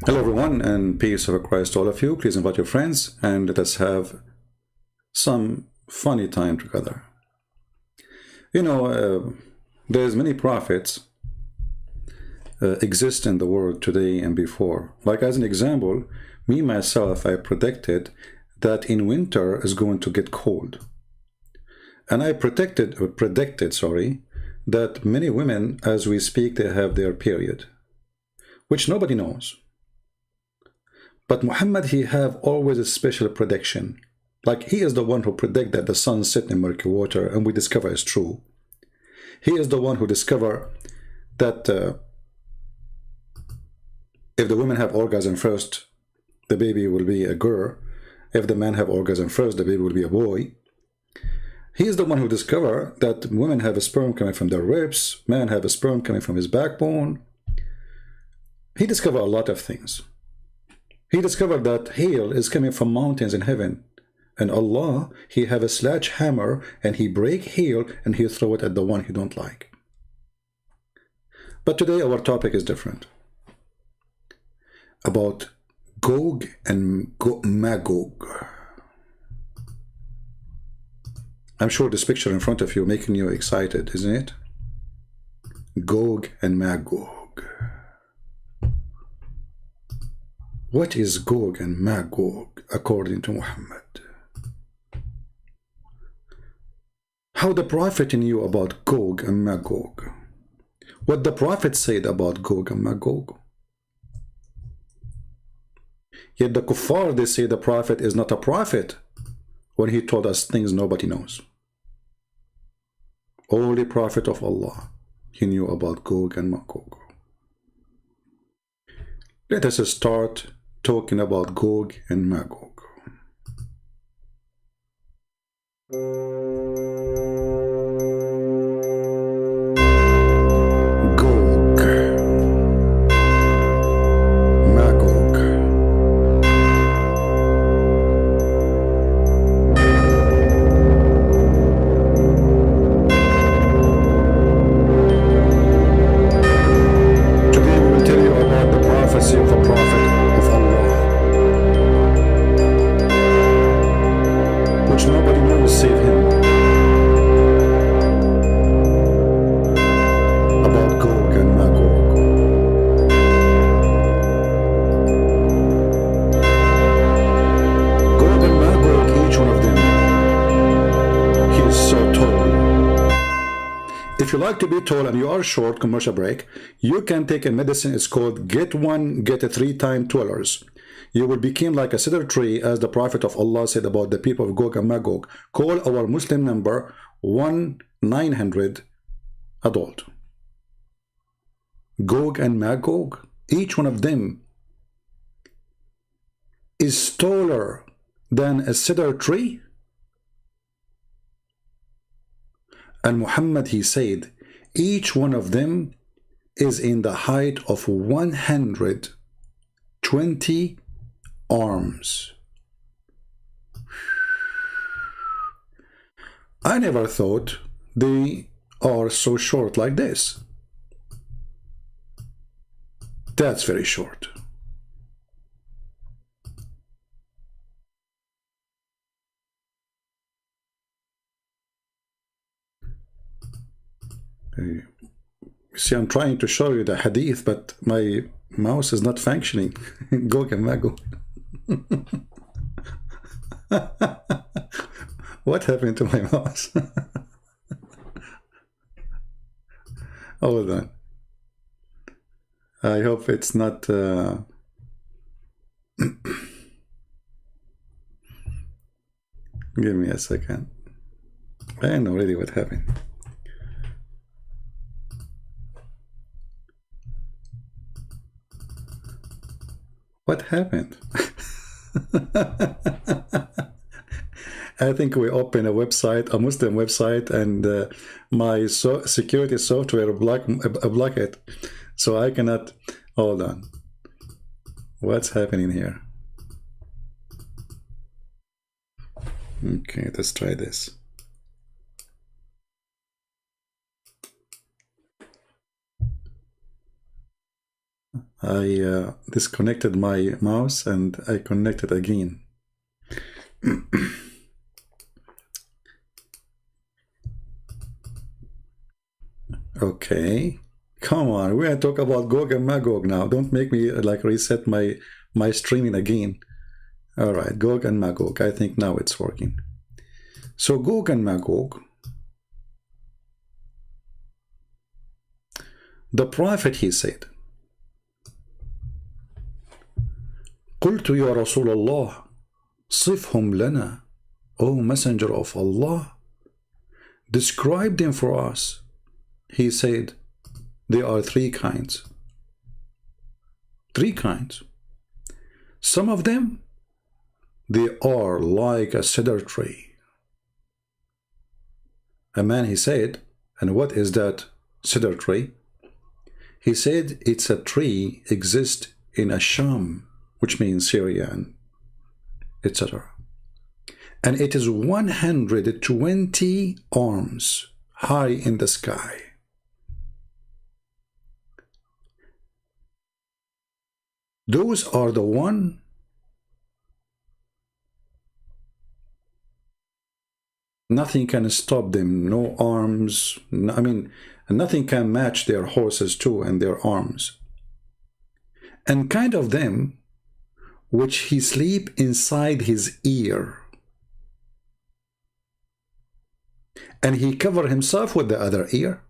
Hello everyone, and peace of Christ to all of you. Please invite your friends and let us have some funny time together. You know, there's many prophets exist in the world today and before. Like as an example, me myself, I predicted that in winter is going to get cold. And I predicted, that many women, as we speak, they have their period, which nobody knows. But Muhammad, he have always a special prediction. Like he is the one who predict that the sun set in murky water, and we discover is true. He is the one who discover that if the women have orgasm first, the baby will be a girl. If the man have orgasm first, the baby will be a boy. He is the one who discover that women have a sperm coming from their ribs, man have a sperm coming from his backbone. He discovered a lot of things. He discovered that hail is coming from mountains in heaven. And Allah, he have a sledgehammer and he break hail and he throw it at the one he don't like. But today our topic is different. About Gog and Magog. I'm sure this picture in front of you making you excited, isn't it? Gog and Magog. What is Gog and Magog according to Muhammad? How the prophet knew about Gog and Magog? What the prophet said about Gog and Magog? Yet the kuffar, they say the prophet is not a prophet when he told us things nobody knows. Only prophet of Allah, he knew about Gog and Magog. Let us start talking about Gog and Magog. Gog, Magog. Today we will tell you about the prophecy of a prophet of Allah, which nobody knows save him. About Gog and Magog. Gog and Magog, each one of them, he is so tall. If you like to be tall and you are short, commercial break, you can take a medicine. It's called get one, get a 3 times $12. You will become like a cedar tree, as the Prophet of Allah said about the people of Gog and Magog. Call our Muslim number 1-900 adult. Gog and Magog, each one of them is taller than a cedar tree. And Muhammad, he said, each one of them is in the height of 120 arms. I never thought they are so short like this. That's very short. See, I'm trying to show you the hadith, but my mouse is not functioning. Gog and Magog. What happened to my mouse? Hold on. I hope it's not... Give me a second. I know already what happened. What happened? I think we opened a website, a Muslim website, and my security software block it, so I cannot. Hold on. What's happening here? Okay, let's try this. I disconnected my mouse and I connected again. Okay, come on, we're gonna talk about Gog and Magog now. Don't make me like reset my streaming again. All right, Gog and Magog. I think now it's working. So Gog and Magog. The prophet, he said, قلت يا رسول الله صفهم لنا, O messenger of Allah, describe them for us. He said, there are three kinds. Three kinds. Some of them, they are like a cedar tree. A man, he said, and what is that cedar tree? He said it's a tree exists in Asham, which means Syria, and etc. And it is 120 arms high in the sky. Those are the one nothing can stop them, no arms, I mean, nothing can match their horses too and their arms. And kind of them, which he sleep inside his ear. And he cover himself with the other ear.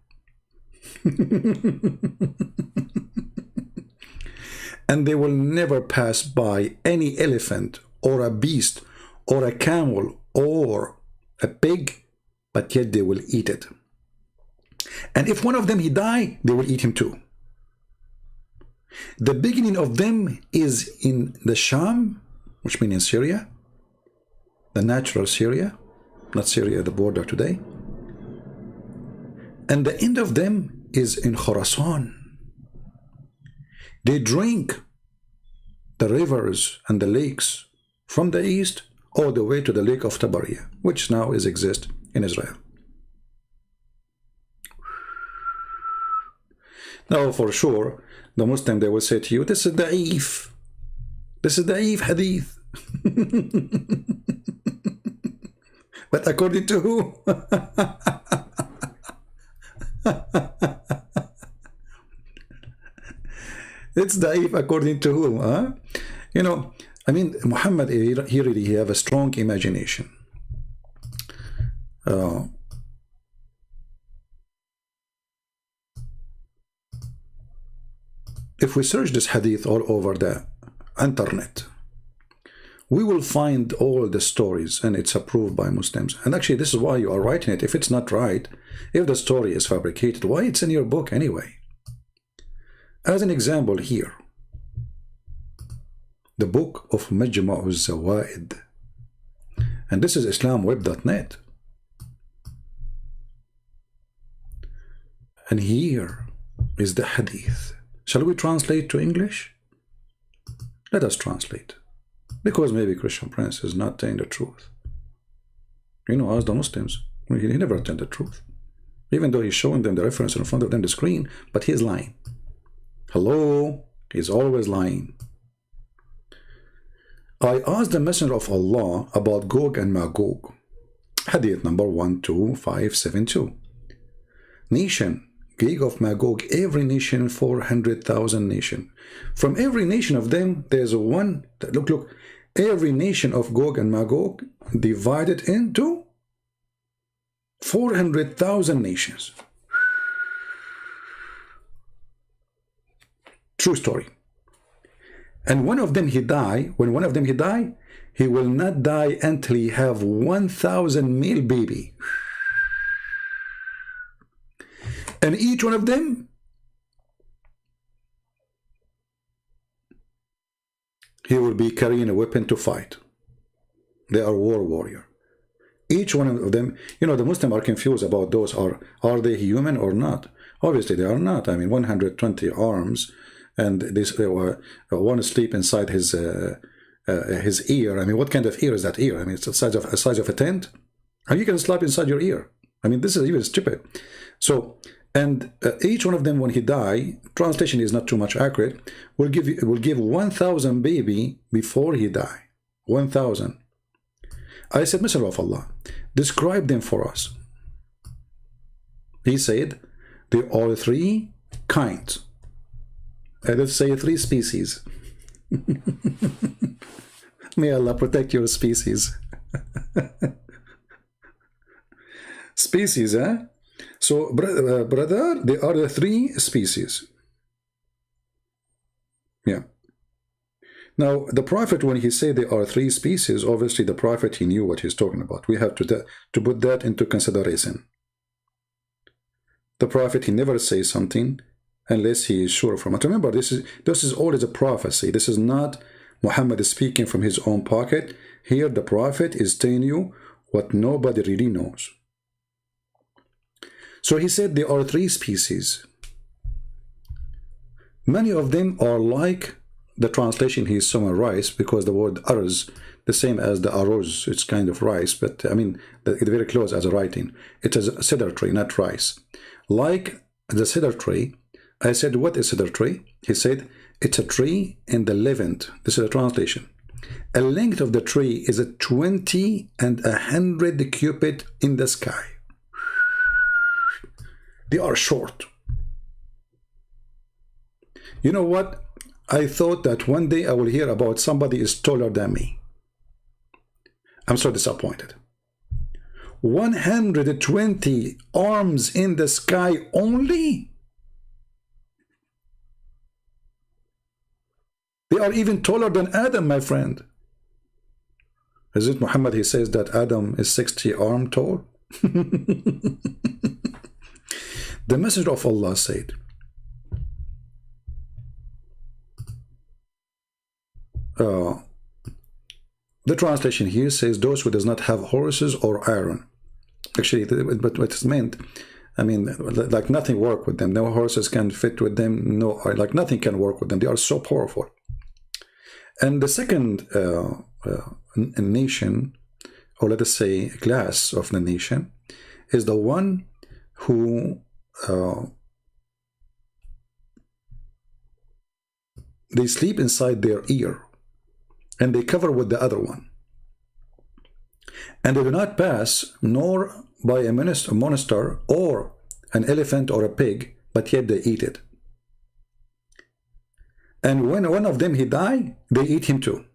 And they will never pass by any elephant or a beast or a camel or a pig, but yet they will eat it. And if one of them he die, they will eat him too. The beginning of them is in the Sham, which means in Syria, the natural Syria, not Syria, the border today. And the end of them is in Khorasan. They drink the rivers and the lakes from the east all the way to the lake of Tabaria, which now exists in Israel. Now, for sure, the Muslim, they will say to you, this is da'if. This is da'if hadith. But according to who? It's da'if according to whom? Huh? You know, I mean, Muhammad, he really have a strong imagination. If we search this hadith all over the internet, we will find all the stories, and it's approved by Muslims. And actually, this is why you are writing it. If it's not right, if the story is fabricated, why it's in your book anyway? As an example here, the book of Majma'u Zawaid, and this is islamweb.net. And here is the hadith. Shall we translate to English? Let us translate. Because maybe Christian Prince is not telling the truth. You know, as the Muslims, he never tell the truth. Even though he's showing them the reference in front of them, the screen, but he's lying. Hello? He's always lying. I asked the Messenger of Allah about Gog and Magog. Hadith number 12572. Nation, Gog of Magog, every nation, 400,000 nation. From every nation of them, there's one. Look, every nation of Gog and Magog divided into 400,000 nations. True story. And one of them he die. When one of them he die, he will not die until he have 1,000 male baby. And each one of them, he will be carrying a weapon to fight. They are war warrior. Each one of them, you know, the Muslims are confused about those. Are they human or not? Obviously, they are not. I mean, 120 arms, and this one sleep inside his ear. I mean, what kind of ear is that ear? I mean, it's the size of a tent. How you can sleep inside your ear? I mean, this is even stupid. So And each one of them, when he die, translation is not too much accurate, will give 1,000 baby before he die. 1,000. I said, Messenger of Allah, describe them for us. He said, there are 3 kinds. Let's say 3 species. May Allah protect your species. Species, eh? So, brother, there are the 3 species. Yeah. Now, the Prophet, when he said there are 3 species, obviously the Prophet, he knew what he's talking about. We have to put that into consideration. The Prophet, he never says something unless he is sure from it. Remember, this is always a prophecy. This is not Muhammad speaking from his own pocket. Here, the Prophet is telling you what nobody really knows. So he said there are 3 species. Many of them are like the translation he summarized, because the word arz, the same as the arroz, it's kind of rice, but I mean, it's very close as a writing. It is a cedar tree, not rice. Like the cedar tree, I said, what is cedar tree? He said, it's a tree in the Levant. This is a translation. A length of the tree is a 20 and 100 cubit in the sky. They are short. You know what? I thought that one day I will hear about somebody is taller than me. I'm so disappointed. 120 arms in the sky only? They are even taller than Adam, my friend. Is it Muhammad? He says that Adam is 60 arm tall. The Messenger of Allah said, the translation here says those who does not have horses or iron. Actually, but what it's meant, I mean, like nothing work with them. No horses can fit with them. No, like nothing can work with them. They are so powerful. And the second nation, or let us say class of the nation, is the one who they sleep inside their ear, and they cover with the other one, and they do not pass nor by a monster or an elephant or a pig, but yet they eat it. And when one of them he die, they eat him too.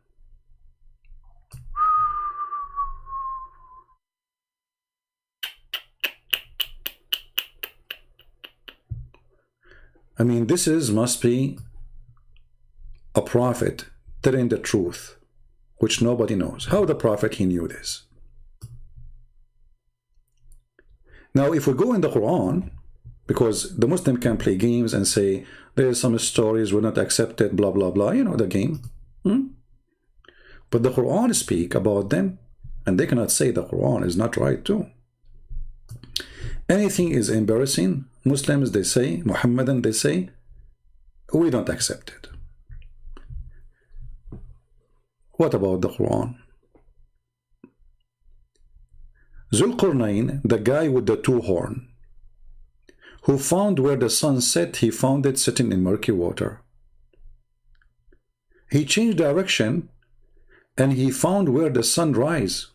I mean, this must be a prophet telling the truth, which nobody knows. How the prophet, he knew this? Now, if we go in the Quran, because the Muslim can play games and say, there's some stories were not accepted, blah, blah, blah, you know, the game. But the Quran speak about them, and they cannot say the Quran is not right too. Anything is embarrassing, Muslims, they say, Muhammadan, they say, we don't accept it. What about the Quran? Zulqarnain, the guy with the 2 horns, who found where the sun set, he found it sitting in murky water. He changed direction, and he found where the sun rise.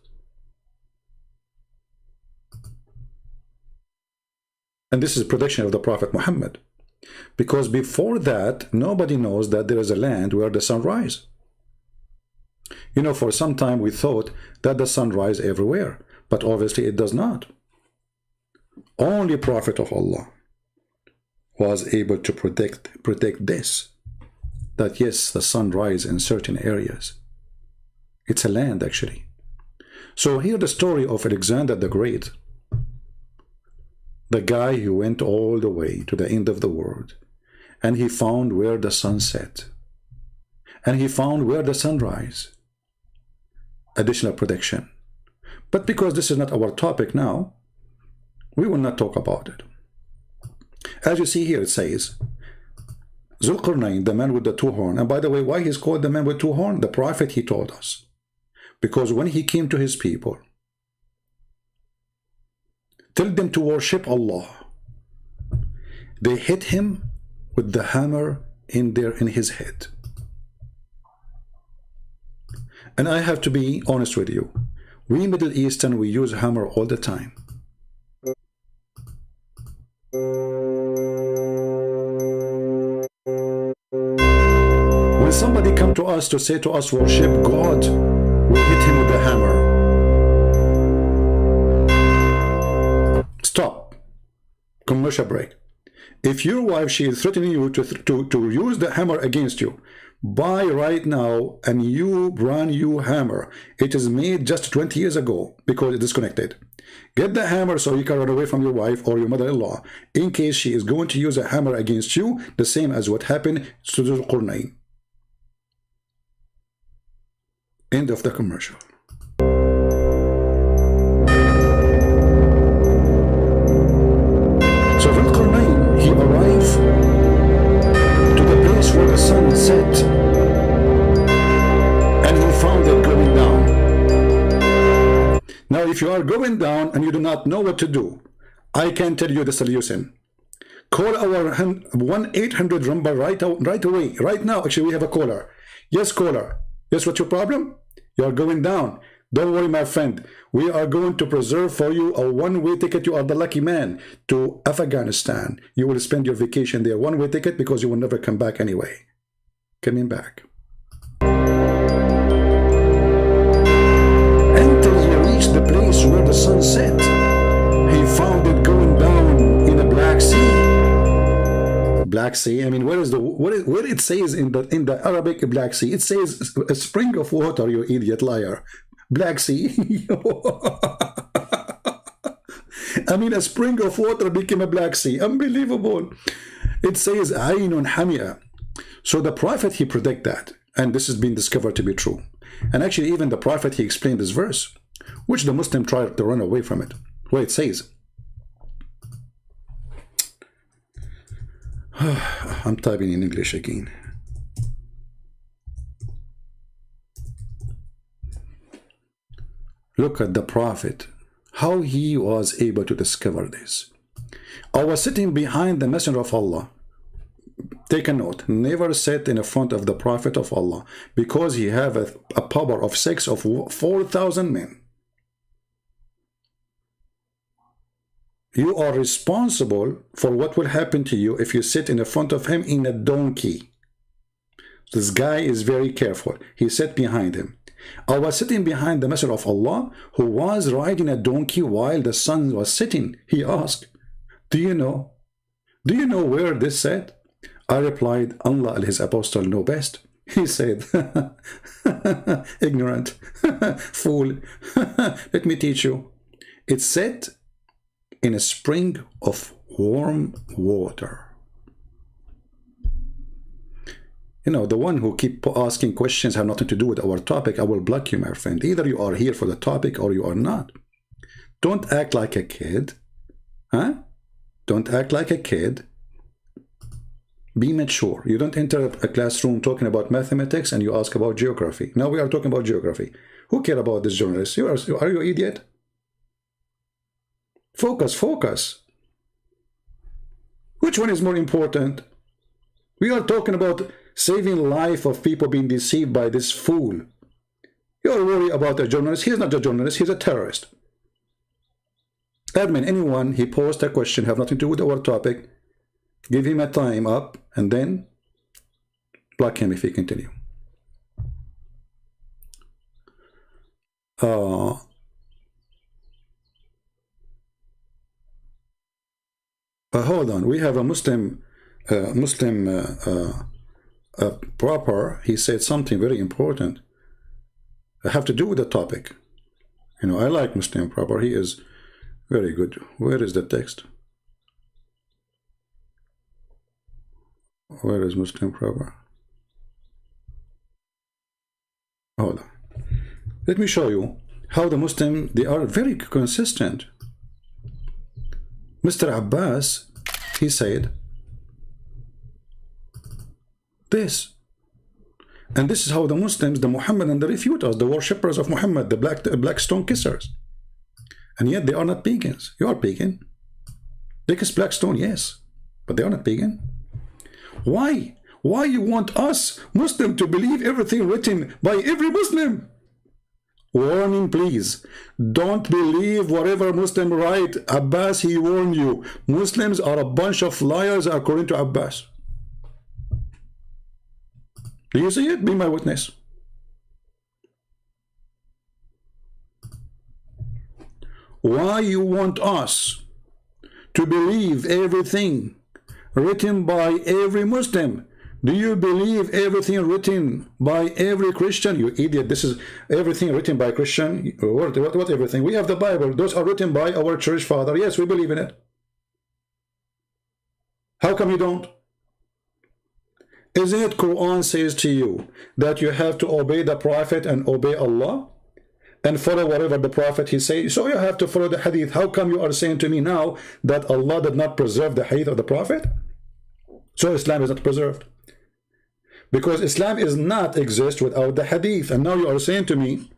And this is prediction of the Prophet Muhammad, because before that, nobody knows that there is a land where the sun rise. You know, for some time we thought that the sun rise everywhere, but obviously it does not. Only Prophet of Allah was able to predict this, that yes, the sun rise in certain areas. It's a land, actually. So here the story of Alexander the Great, the guy who went all the way to the end of the world, and he found where the sun set, and he found where the sun rise. Additional prediction. But because this is not our topic now, we will not talk about it. As you see here, it says, Zulqarnain, the man with the 2 horns. And by the way, why he's called the man with 2 horns? The Prophet, he told us. Because when he came to his people, tell them to worship Allah. They hit him with the hammer in his head. And I have to be honest with you. We Middle Eastern, we use hammer all the time. When somebody come to us to say to us, worship God, we hit him with the hammer. Stop. Commercial break. If your wife, she is threatening you to use the hammer against you, buy right now a new brand new hammer. It is made just 20 years ago because it's disconnected. Get the hammer so you can run away from your wife or your mother-in-law in case she is going to use a hammer against you, the same as what happened to the Qur'an. End of the commercial. So Dhul Qarnayn, he arrived to the place where the sun set, and he found it going down. Now, if you are going down and you do not know what to do, I can tell you the solution. Call our 1-800 number right away, right now. Actually, we have a caller. Yes, caller. Yes, what's your problem? You are going down. Don't worry, my friend. We are going to preserve for you a one-way ticket. You are the lucky man to Afghanistan. You will spend your vacation there. One-way ticket because you will never come back anyway. Coming back. Until he reached the place where the sun set, he found it going down in a Black Sea. Black Sea. I mean, where it says in the Arabic Black Sea? It says a spring of water. You idiot liar. Black Sea. I mean, a spring of water became a Black Sea. Unbelievable. It says Aynun Hamia. So the prophet, he predict that, and this has been discovered to be true. And actually, even the prophet, he explained this verse, which the Muslim tried to run away from it. Where it says, I'm typing in English again. Look at the prophet, how he was able to discover this. I was sitting behind the messenger of Allah. Take a note, never sit in front of the prophet of Allah, because he have a power of 4,000 men. You are responsible for what will happen to you if you sit in front of him in a donkey. This guy is very careful. He sat behind him. I was sitting behind the messenger of Allah, who was riding a donkey while the sun was setting. He asked, do you know where this sat? I replied, Allah and his apostle know best. He said, ignorant, fool, let me teach you. It sat in a spring of warm water. You know, the one who keep asking questions have nothing to do with our topic. I will block you, my friend. Either you are here for the topic or you are not. Don't act like a kid. Huh? Don't act like a kid. Be mature. You don't enter a classroom talking about mathematics and you ask about geography. Now we are talking about geography. Who care about this journalist? Are you idiot? Focus, focus. Which one is more important? We are talking about saving life of people being deceived by this fool. You're worried about a journalist. He's not a journalist. He's a terrorist. Admin, anyone, he posed a question, have nothing to do with our topic. Give him a time up and then block him if he continue. Hold on. We have a Muslim proper. He said something very important. I have to do with the topic. You know, I like Muslim proper. He is very good. Where is the text? Where is Muslim proper? Hold on. Let me show you how the Muslim, they are very consistent. Mr. Abbas, he said this. And this is how the Muslims, the Muhammadan, the refuters, the worshippers of Muhammad, the black stone kissers. And yet they are not pagans. You are pagan. They kiss black stone, yes. but they are not pagan. Why? Why you want us Muslim to believe everything written by every Muslim? Warning, please. Don't believe whatever Muslim write. Abbas, he warned you. Muslims are a bunch of liars according to Abbas. Do you see it? Be my witness. Why you want us to believe everything written by every Muslim? Do you believe everything written by every Christian? You idiot. This is everything written by Christian. What everything? We have the Bible. Those are written by our church father. Yes, we believe in it. How come you don't? Isn't it Quran says to you that you have to obey the Prophet and obey Allah and follow whatever the Prophet he says? So you have to follow the Hadith. How come you are saying to me now that Allah did not preserve the Hadith of the Prophet? So Islam is not preserved. Because Islam is not exist without the Hadith. And now you are saying to me,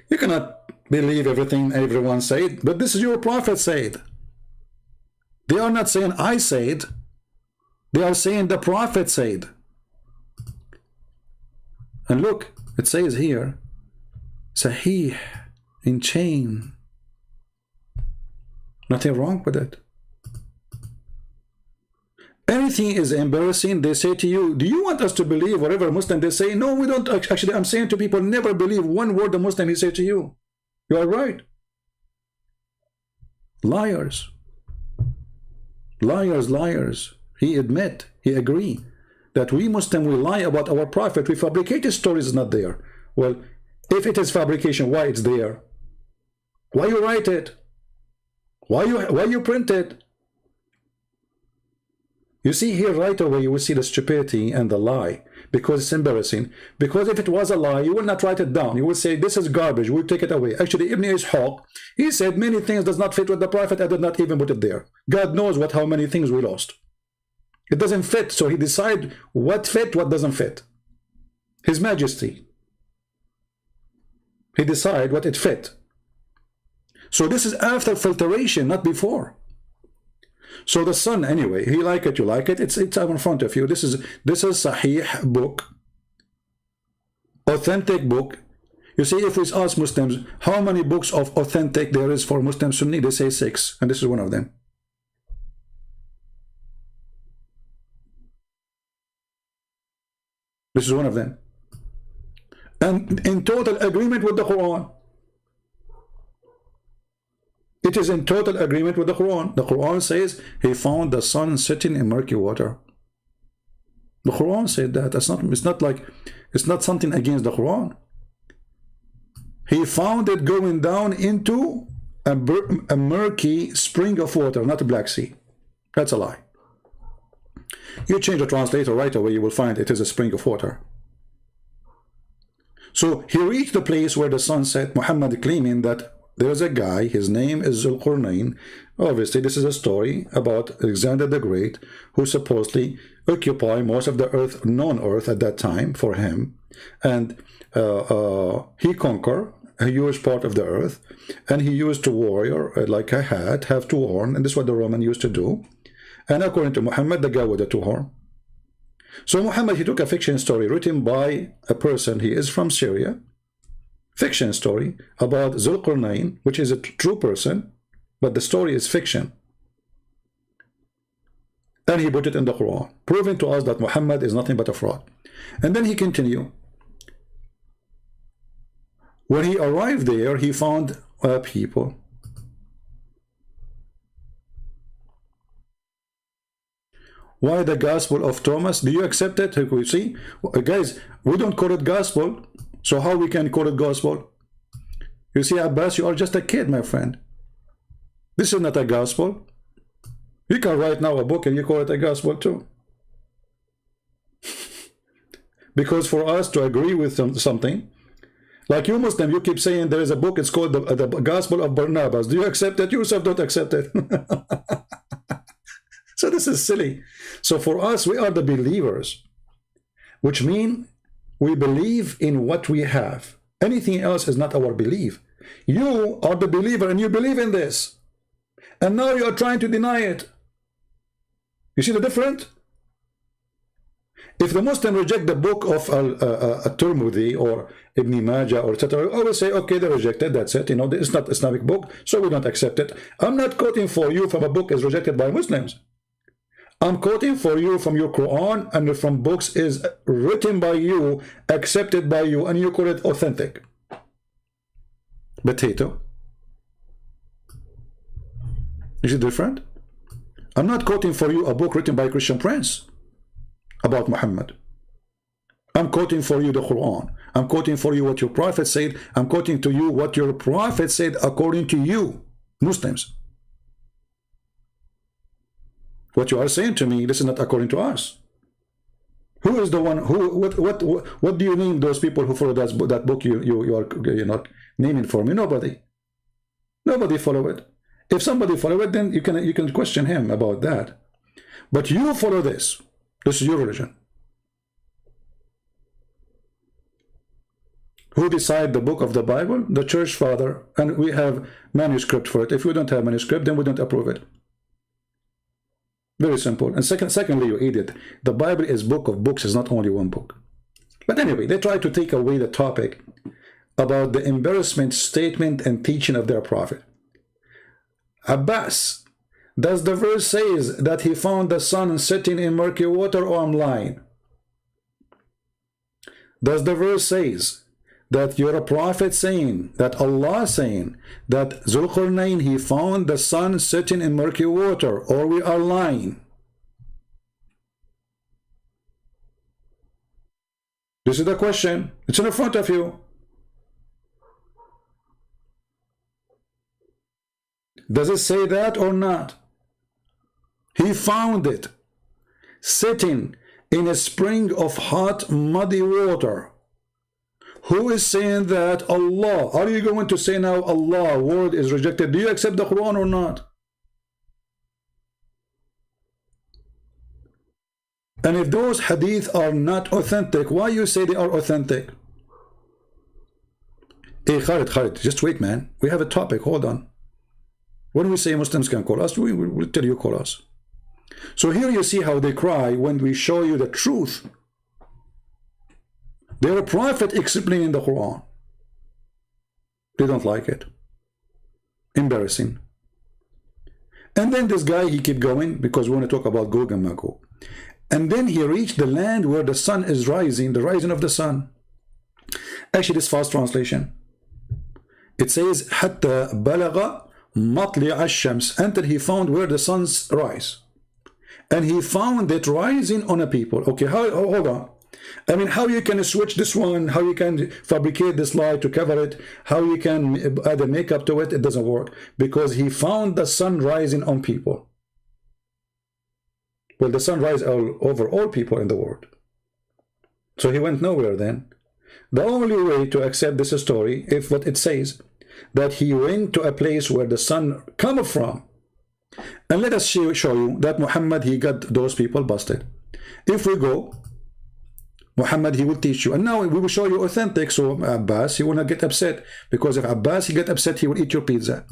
you cannot believe everything everyone said, but this is your Prophet said. They are not saying I said. They are saying the Prophet said. And look, it says here, Sahih, in chain. Nothing wrong with it. Anything is embarrassing, they say to you, do you want us to believe whatever Muslim they say? No, we don't. Actually, I'm saying to people, never believe one word the Muslim he say to you. You are right. Liars. Liars, liars. He admit, he agree that we Muslim, we lie about our Prophet. We fabricate his stories is not there. Well, if it is fabrication, why it's there? Why you write it? Why you print it? You see here right away, you will see the stupidity and the lie, because it's embarrassing. Because if it was a lie, you will not write it down. You will say, this is garbage, we'll take it away. Actually, Ibn Ishaq, he said many things does not fit with the Prophet. I did not even put it there. God knows how many things we lost. It doesn't fit, so he decide what fit, what doesn't fit. His Majesty. He decide what it fit. So this is after filtration, not before. So the son, anyway, he like it, you like it. It's up in front of you. This is Sahih book, authentic book. You see, if we ask Muslims how many books of authentic there is for Muslim Sunni, they say 6, and this is one of them. This is one of them, and in total agreement with the Quran. It is in total agreement with the Quran. The Quran says he found the sun sitting in murky water. The Quran said that. It's not something against the Quran. He found it going down into a murky spring of water, not a Black Sea. That's a lie. You change the translator right away, you will find it is a spring of water. So he reached the place where the sun set, Muhammad claiming that there's a guy, his name is Zulqarnain. Obviously, this is a story about Alexander the Great, who supposedly occupied most of the earth, known earth at that time for him. And he conquered a huge part of the earth. And he used to warrior like a hat, have 2 horns. And this is what the Roman used to do. And according to Muhammad, the guy with the 2 horns. So Muhammad, he took a fiction story written by a person, he is from Syria. Fiction story about Zulqarnain, which is a true person, but the story is fiction. And he put it in the Quran, proving to us that Muhammad is nothing but a fraud. And then he continued. When he arrived there, he found people. Why the Gospel of Thomas? Do you accept it? You see, guys, we don't call it Gospel. So how we can call it gospel? You see, Abbas, you are just a kid, my friend. This is not a gospel. You can write now a book and you call it a gospel too. Because for us to agree with something, like you Muslim, you keep saying there is a book, it's called the Gospel of Barnabas. Do you accept it? You yourself don't accept it. So this is silly. So for us, we are the believers, which means we believe in what we have. Anything else is not our belief. You are the believer and you believe in this. And now you are trying to deny it. You see the difference? If the Muslim reject the book of Tirmidhi or Ibn Majah or etc., I will say, okay, they rejected, that's it. You know, it's not Islamic book, so we don't accept it. I'm not quoting for you from a book is rejected by Muslims. I'm quoting for you from your Quran and from books is written by you, accepted by you, and you call it authentic. Potato. Is it different? I'm not quoting for you a book written by a Christian prince about Muhammad. I'm quoting for you the Quran. I'm quoting for you what your prophet said. I'm quoting to you what your prophet said according to you, Muslims. What you are saying to me, this is not according to us. Who is the one who what do you name those people who follow that book you're not naming for me? Nobody. Nobody follow it. If somebody follow it, then you can question him about that. But you follow this. This is your religion. Who decide the book of the Bible? The church father, and we have manuscript for it. If we don't have manuscript, then we don't approve it. Very simple. And secondly, you idiot, the Bible is book of books, is not only one book. But anyway, they try to take away the topic about the embarrassment statement and teaching of their prophet. Abbas, does the verse says that he found the sun sitting in murky water, or I'm lying? Does the verse says that you're a prophet saying, that Allah saying, that Zulqarnain, he found the sun sitting in murky water, or we are lying? This is the question. It's in front of you. Does it say that or not? He found it sitting in a spring of hot, muddy water. Who is saying that? Allah. Are you going to say now Allah word is rejected? Do you accept the Quran or not? And if those hadith are not authentic, why you say they are authentic? Hey, Khalid, just wait, man. We have a topic. Hold on. When we say Muslims can call us, we will tell you call us. So here you see how they cry when we show you the truth. They're a prophet explaining the Quran. They don't like it. Embarrassing. And then this guy, he keep going because we want to talk about Gog and Magog. And then he reached the land where the sun is rising, the rising of the sun. Actually, this fast translation. It says, حتى بلغ مطلع الشمس, until he found where the sun's rise. And he found it rising on a people. Okay, hold on. I mean, how you can switch this one, how you can fabricate this lie to cover it, how you can add a makeup to it, it doesn't work. Because he found the sun rising on people. Well, the sun rises over all people in the world. So he went nowhere then. The only way to accept this story, if what it says, that he went to a place where the sun come from. And let us show you that Muhammad, he got those people busted. If we go, Muhammad, he will teach you. And now we will show you authentic. So Abbas, he will not get upset. Because if Abbas, he get upset, he will eat your pizza.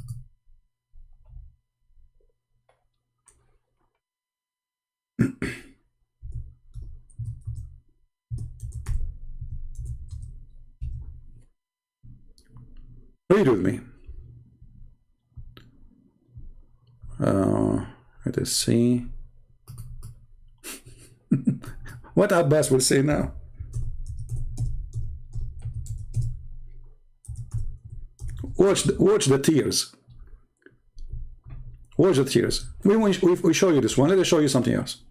Read with me. Let us see. What Abbas will say now. Watch the tears. Watch the tears. We show you this one. Let us show you something else.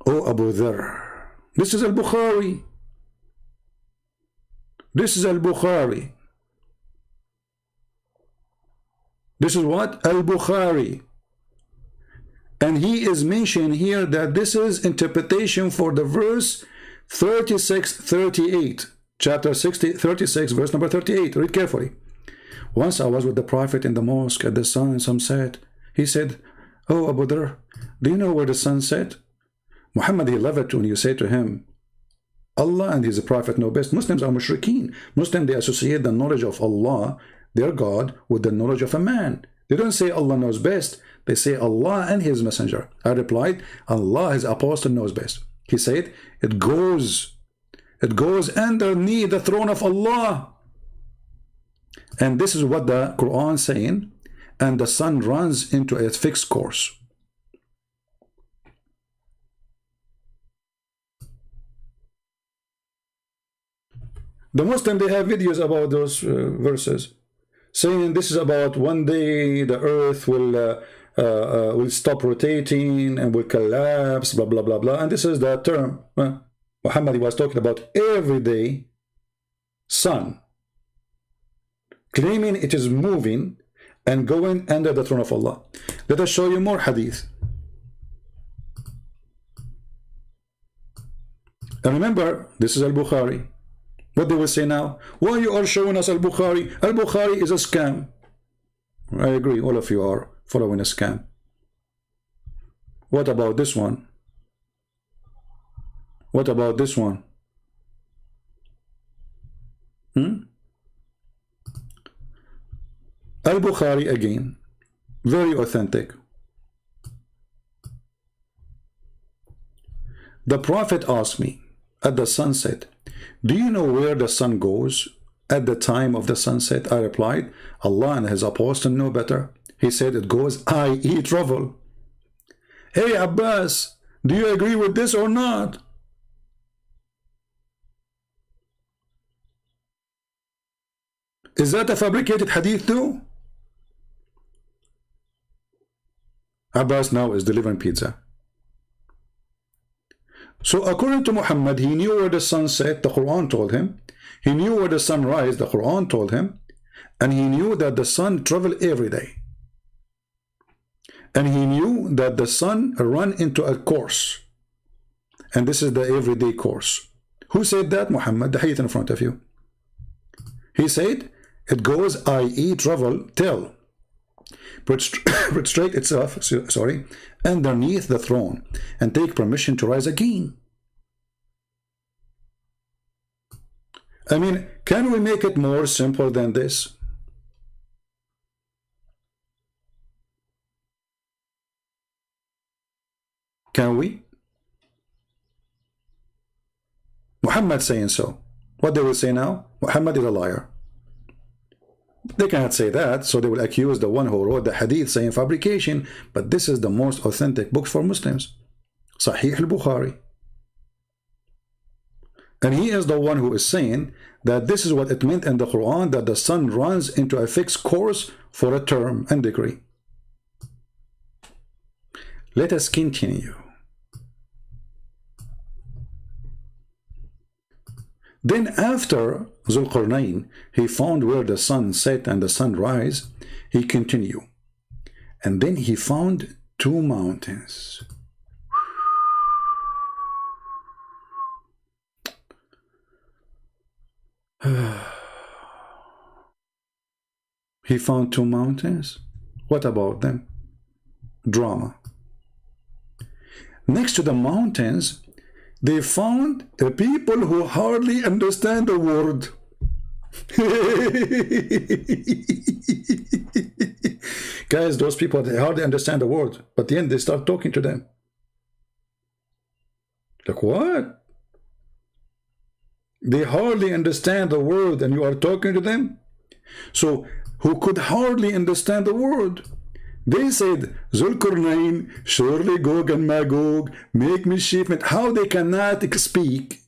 Oh, Abu Dhar. This is Al-Bukhari. This is Al-Bukhari. This is what? Al-Bukhari. And he is mentioning here that this is interpretation for the verse 36-38. Chapter 36, verse number 38. Read carefully. Once I was with the Prophet in the mosque at the sunset. He said, oh, Abu Dhar, do you know where the sun set? Muhammad, he loved it when you say to him, Allah and his prophet know best. Muslims are mushrikeen. Muslims, they associate the knowledge of Allah their God with the knowledge of a man. They don't say Allah knows best. They say Allah and His Messenger. I replied, Allah, His Apostle, knows best. He said, it goes underneath the throne of Allah. And this is what the Quran is saying. And the sun runs into a fixed course. The Muslims, they have videos about those verses, saying this is about one day the earth will stop rotating and will collapse, blah, blah, blah, blah. And this is the term. Muhammad was talking about everyday sun, claiming it is moving and going under the throne of Allah. Let us show you more hadith. And remember, this is Al-Bukhari. What they will say now? Why you are showing us Al-Bukhari? Al-Bukhari is a scam. I agree, all of you are following a scam. What about this one? What about this one? Al-Bukhari again, very authentic. The Prophet asked me at the sunset, do you know where the sun goes at the time of the sunset? I replied, Allah and His Apostle know better. He said, it goes, i.e. travel. Hey Abbas, do you agree with this or not? Is that a fabricated hadith too? Abbas now is delivering pizza. So according to Muhammad, he knew where the sun set, the Quran told him. He knew where the sun rise, the Quran told him. And he knew that the sun traveled every day. And he knew that the sun run into a course. And this is the everyday course. Who said that? Muhammad, the hadith in front of you. He said, it goes, i.e. travel, till prostrate itself, underneath the throne and take permission to rise again. I mean, can we make it more simple than this? Can we? Muhammad saying so. What they will say now? Muhammad is a liar. They cannot say that, so they will accuse the one who wrote the hadith saying fabrication. But this is the most authentic book for Muslims, Sahih al-Bukhari. And he is the one who is saying that this is what it meant in the Quran, that the sun runs into a fixed course for a term and degree. Let us continue. Then after Zulqarnain, he found where the sun set and the sun rise, he continued. And then he found two mountains. He found two mountains. What about them? Drama. Next to the mountains, they found the people who hardly understand the word. Guys, those people, they hardly understand the word, but then they start talking to them. Like, what? They hardly understand the word and you are talking to them? So, who could hardly understand the word? They said, Zulqarnain, surely Gog and Magog, make mischief. How they cannot speak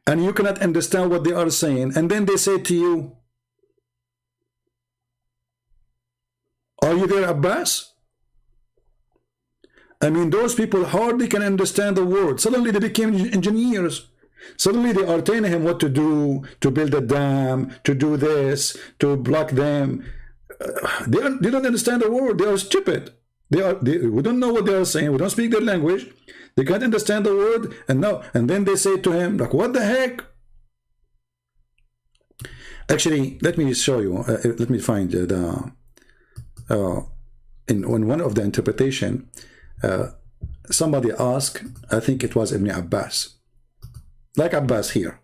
and you cannot understand what they are saying. And then they say to you, are you there, Abbas? I mean, those people hardly can understand the word. Suddenly they became engineers. Suddenly they are telling him what to do, to build a dam, to do this, to block them. They don't understand the word. They are stupid. We don't know what they are saying. We don't speak their language. They can't understand the word. And then they say to him, like, what the heck? Actually, let me show you. Let me find in one of the interpretation. Somebody asked, I think it was Ibn Abbas, like Abbas here.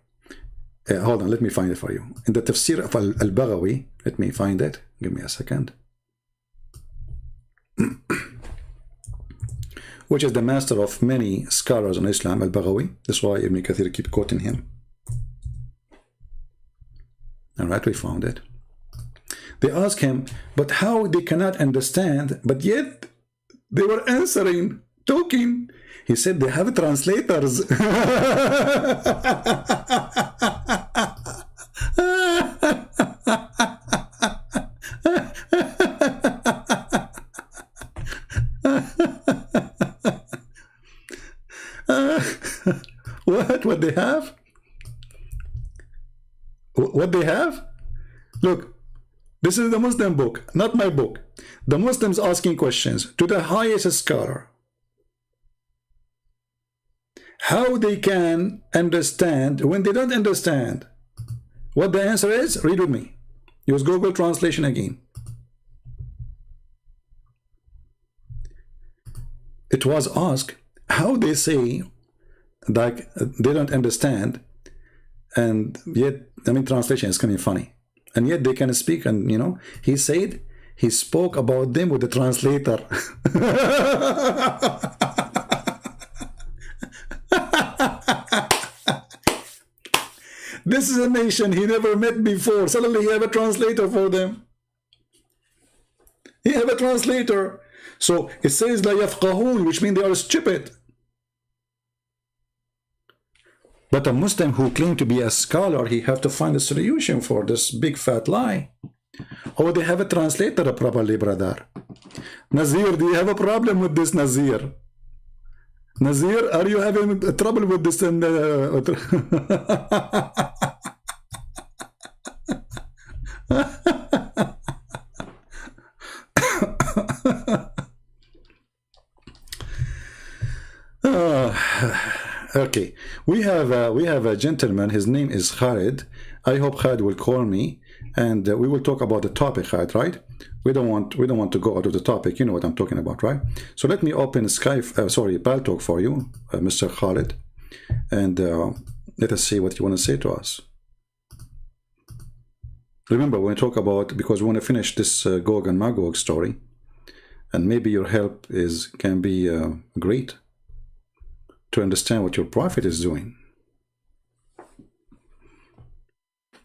Hold on, let me find it for you. In the tafsir of Al-Baghawi, let me find it. Give me a second. Which is the master of many scholars in Islam, al-Baghawi. That's why Ibn Kathir keep quoting him. All right, we found it. They ask him, but how they cannot understand, but yet they were answering, talking. He said they have translators. What they have? What they have? Look, this is the Muslim book, not my book. The Muslims asking questions to the highest scholar. How they can understand when they don't understand? What the answer is? Read with me. Use Google translation again. It was asked how they say like they don't understand, and yet, I mean, translation is coming funny, and yet they can speak. And you know, he said he spoke about them with the translator. This is a nation he never met before. Suddenly he have a translator for them. He have a translator. So it says la yafqahun, which means they are stupid. But a Muslim who claims to be a scholar, he have to find a solution for this big fat lie. Oh, they have a translator properly, brother. Nazir, do you have a problem with this, Nazir? Nazir, are you having trouble with this? Okay, we have a gentleman. His name is Khalid. I hope Khalid will call me, and we will talk about the topic, Khalid. Right? We don't want to go out of the topic. You know what I'm talking about, right? So let me open Skype. Paltalk for you, Mr. Khalid, and let us see what you want to say to us. Remember, when we talk about, because we want to finish this Gog and Magog story, and maybe your help can be great to understand what your prophet is doing.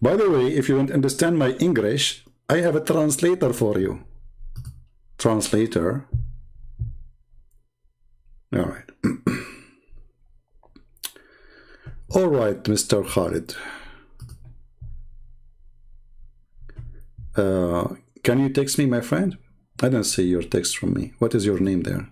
By the way, if you don't understand my English, I have a translator for you. Translator. All right. All right, Mr. Khalid. Can you text me, my friend? I don't see your text from me. What is your name there?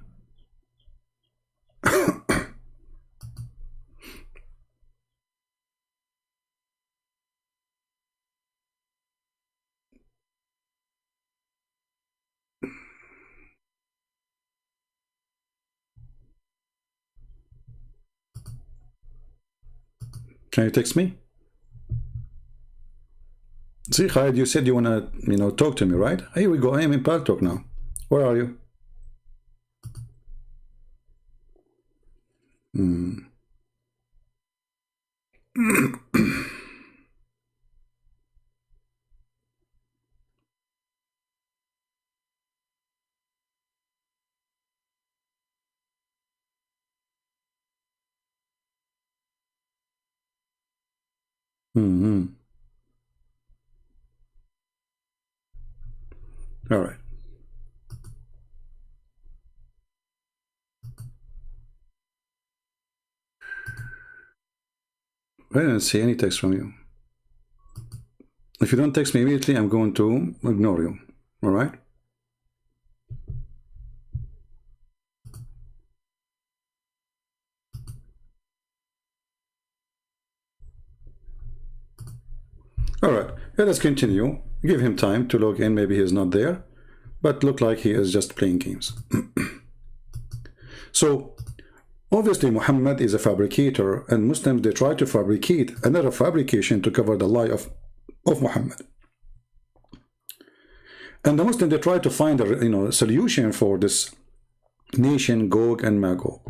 Can you text me? See, Khalid, you said you want to, talk to me, right? Here we go. I am in Paltalk now. Where are you? All right. I didn't see any text from you. If you don't text me immediately, I'm going to ignore you. All right? All right, let us continue. Give him time to log in. Maybe he is not there, but look like he is just playing games. So obviously Muhammad is a fabricator, and Muslims, they try to fabricate another fabrication to cover the lie of Muhammad. And the Muslims, they try to find a solution for this nation Gog and Magog.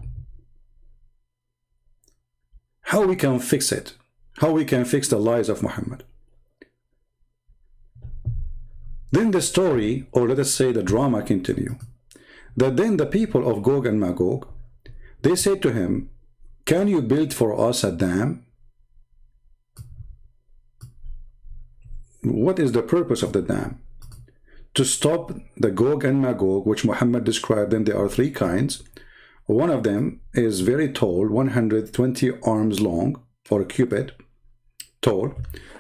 How we can fix it? How we can fix the lies of Muhammad? Then the story, or let us say the drama, continue. That then the people of Gog and Magog, they say to him, can you build for us a dam? What is the purpose of the dam? To stop the Gog and Magog, which Muhammad described them. There are three kinds. One of them is very tall, 120 arms long, or a cubit tall.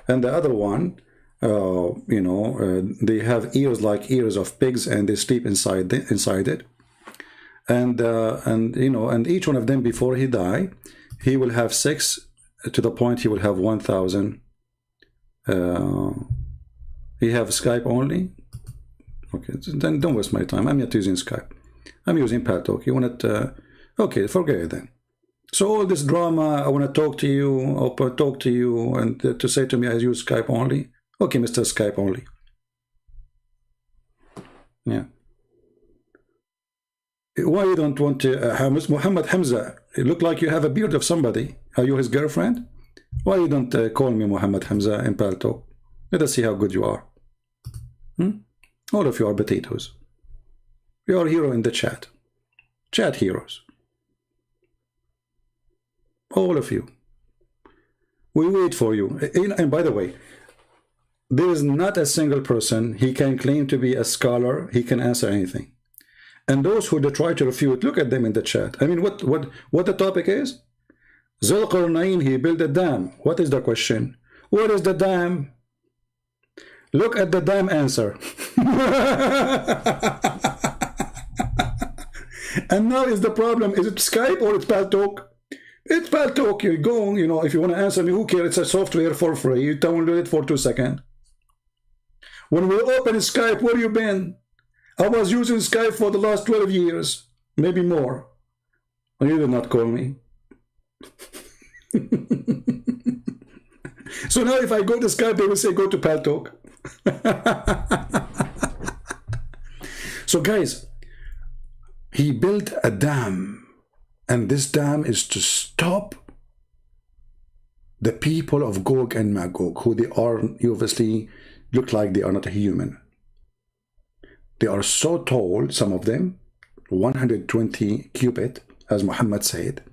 And the other one, they have ears like ears of pigs, and they sleep inside it. And each one of them, before he die, he will have sex to the point he will have 1,000. He have Skype only. Okay, then don't waste my time. I'm not using Skype. I'm using Paltalk. You want it? Okay, forget it then. So all this drama, I want to talk to you, and to say to me, I use Skype only. Okay, Mr. Skype only. Yeah. Why you don't want to, Muhammad Hamza? You look like you have a beard of somebody. Are you his girlfriend? Why you don't call me Muhammad Hamza in Paltalk? Let us see how good you are. All of you are potatoes. You are hero in the chat. Chat heroes. All of you. We wait for you. And by the way, there is not a single person, he can claim to be a scholar, he can answer anything. And those who try to refute, look at them in the chat. I mean, what the topic is? Zulqarnain, he built a dam. What is the question? What is the dam? Look at the dam answer. And now is the problem, is it Skype or it's Paltalk? It's Paltalk. You go, if you want to answer me, who cares? It's a software for free. You download it for 2 seconds. When we open Skype, where you been? I was using Skype for the last 12 years, maybe more. You did not call me. So now if I go to Skype, they will say, go to Paltalk. So guys, he built a dam, and this dam is to stop the people of Gog and Magog, who they are, you obviously look like they are not a human. They are so tall, some of them, 120 cubit, as Muhammad said.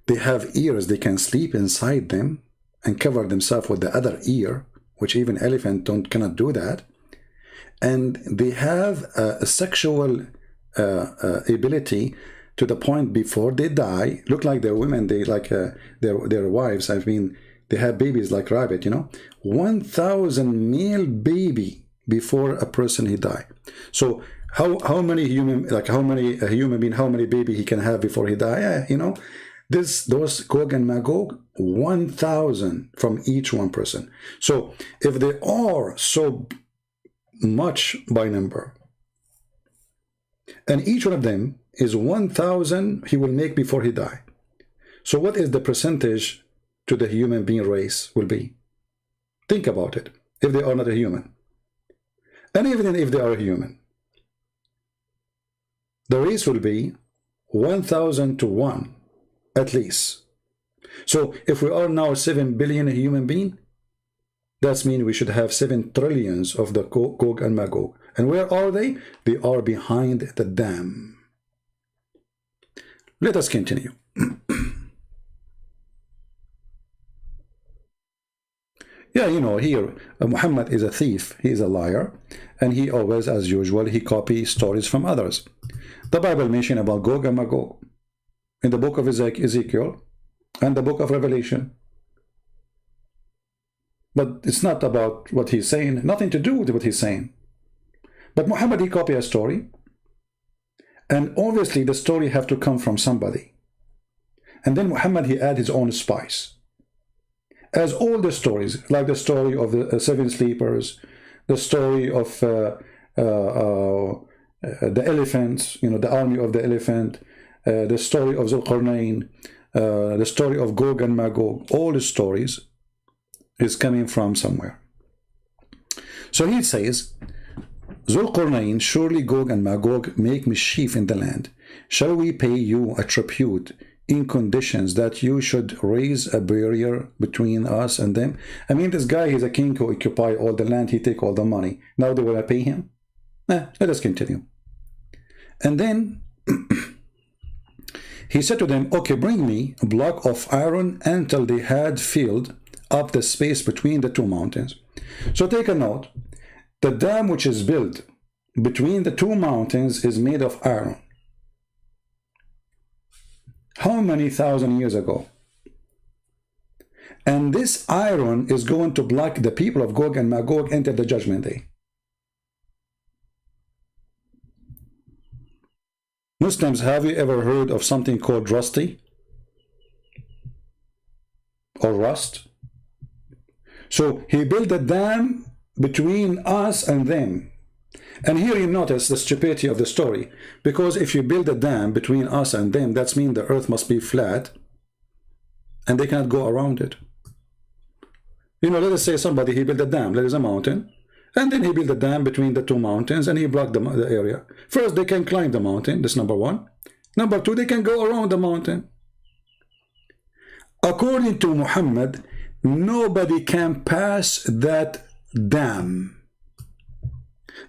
They have ears, they can sleep inside them and cover themselves with the other ear, which even elephant cannot do that. And they have a sexual ability to the point before they die, look like they're women, they like their wives. I mean, they have babies like rabbit, 1,000 male baby before a person he die. So how many human, like how many baby he can have before he die? Those Gog and Magog, 1,000 from each one person. So if they are so much by number, and each one of them is 1,000 he will make before he die. So what is the percentage to the human being race will be? Think about it, if they are not a human. And even if they are a human, the race will be 1,000 to 1, at least. So if we are now 7 billion human being, that means we should have 7 trillions of the Gog and Magog. And where are they? They are behind the dam. Let us continue. Yeah, here Muhammad is a thief, he is a liar, and he always, as usual, he copies stories from others. The Bible mentions about Gog and Magog in the book of Ezekiel and the book of Revelation. But it's not about what he's saying, nothing to do with what he's saying. But Muhammad, he copied a story, and obviously the story have to come from somebody. And then Muhammad, he add his own spice. As all the stories, like the story of the 7 sleepers, the story of the elephants, the army of the elephant, the story of Zulqarnain, the story of Gog and Magog, all the stories is coming from somewhere. So he says, Zulqarnain, surely Gog and Magog make mischief in the land. Shall we pay you a tribute in conditions that you should raise a barrier between us and them? I mean, this guy, he's a king who occupy all the land, he take all the money. Now they will pay him? Let us continue. And then he said to them, okay, bring me a block of iron until they had filled up the space between the two mountains. So take a note. The dam which is built between the two mountains is made of iron. How many thousand years ago? And this iron is going to block the people of Gog and Magog enter the judgment day. Muslims, have you ever heard of something called rusty? Or rust? So he built a dam between us and them. And here you notice the stupidity of the story. Because if you build a dam between us and them, that means the earth must be flat. And they cannot go around it. You know, let us say somebody, he built a dam. There is a mountain. And then he built a dam between the two mountains and he blocked the area. First, they can climb the mountain. That's number one. Number two, they can go around the mountain. According to Muhammad, nobody can pass that dam.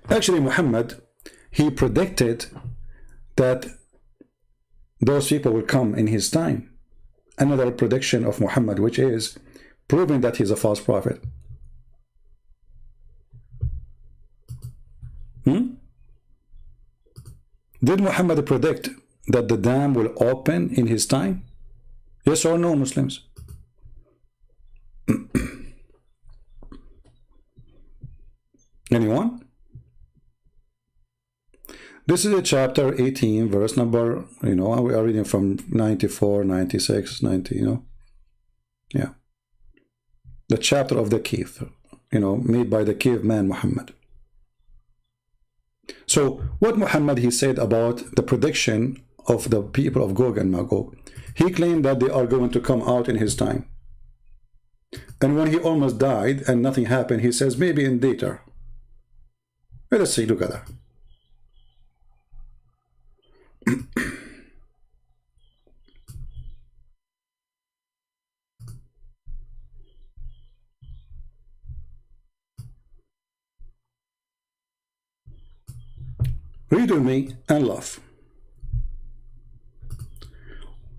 Actually, Muhammad, he predicted that those people will come in his time. Another prediction of Muhammad, which is proving that he's a false prophet. Did Muhammad predict that the dam will open in his time? Yes or no, Muslims? Anyone? This is a chapter 18, verse number, we are reading from 94, 96, 90, Yeah. The chapter of the cave, made by the caveman Muhammad. So what Muhammad, he said about the prediction of the people of Gog and Magog, he claimed that they are going to come out in his time. And when he almost died and nothing happened, he says maybe in later. Let us see together. Read with me and laugh.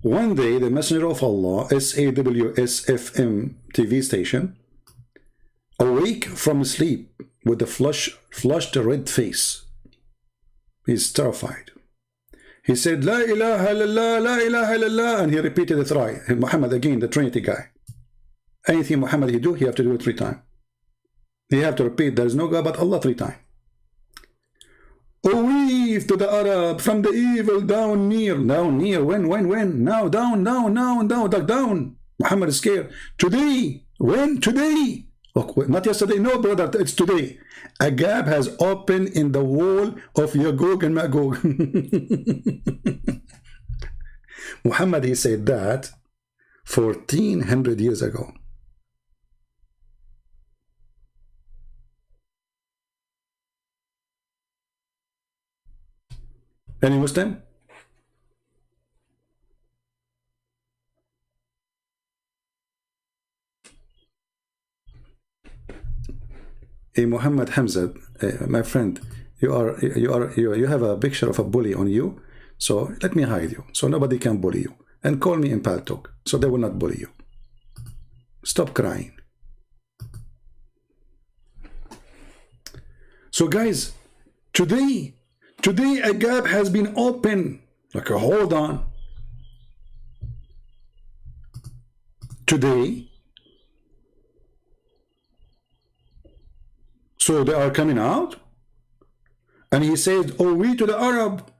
One day, the Messenger of Allah, SAWSFM TV station, awake from sleep with a flushed red face. He's terrified. He said, La ilaha illallah, la ilaha illallah, and he repeated it right. Muhammad again, the Trinity guy. Anything Muhammad he do, he have to do it 3 times. He have to repeat, there is no God but Allah 3 times. Oh, weave to the Arab, from the evil down near, when? Now, down. Muhammad is scared. Today, when? Today. Oh, not yesterday, no brother, it's today. A gap has opened in the wall of Yagog and Magog. Muhammad, he said that 1400 years ago. Any Muslim? Muhammad Hamza, my friend, you have a picture of a bully on you, so let me hide you, so nobody can bully you, and call me in Paltalk, so they will not bully you. Stop crying. So guys, today a gap has been opened. Like, hold on. Today. So they are coming out. And he says, oh, we to the Arab.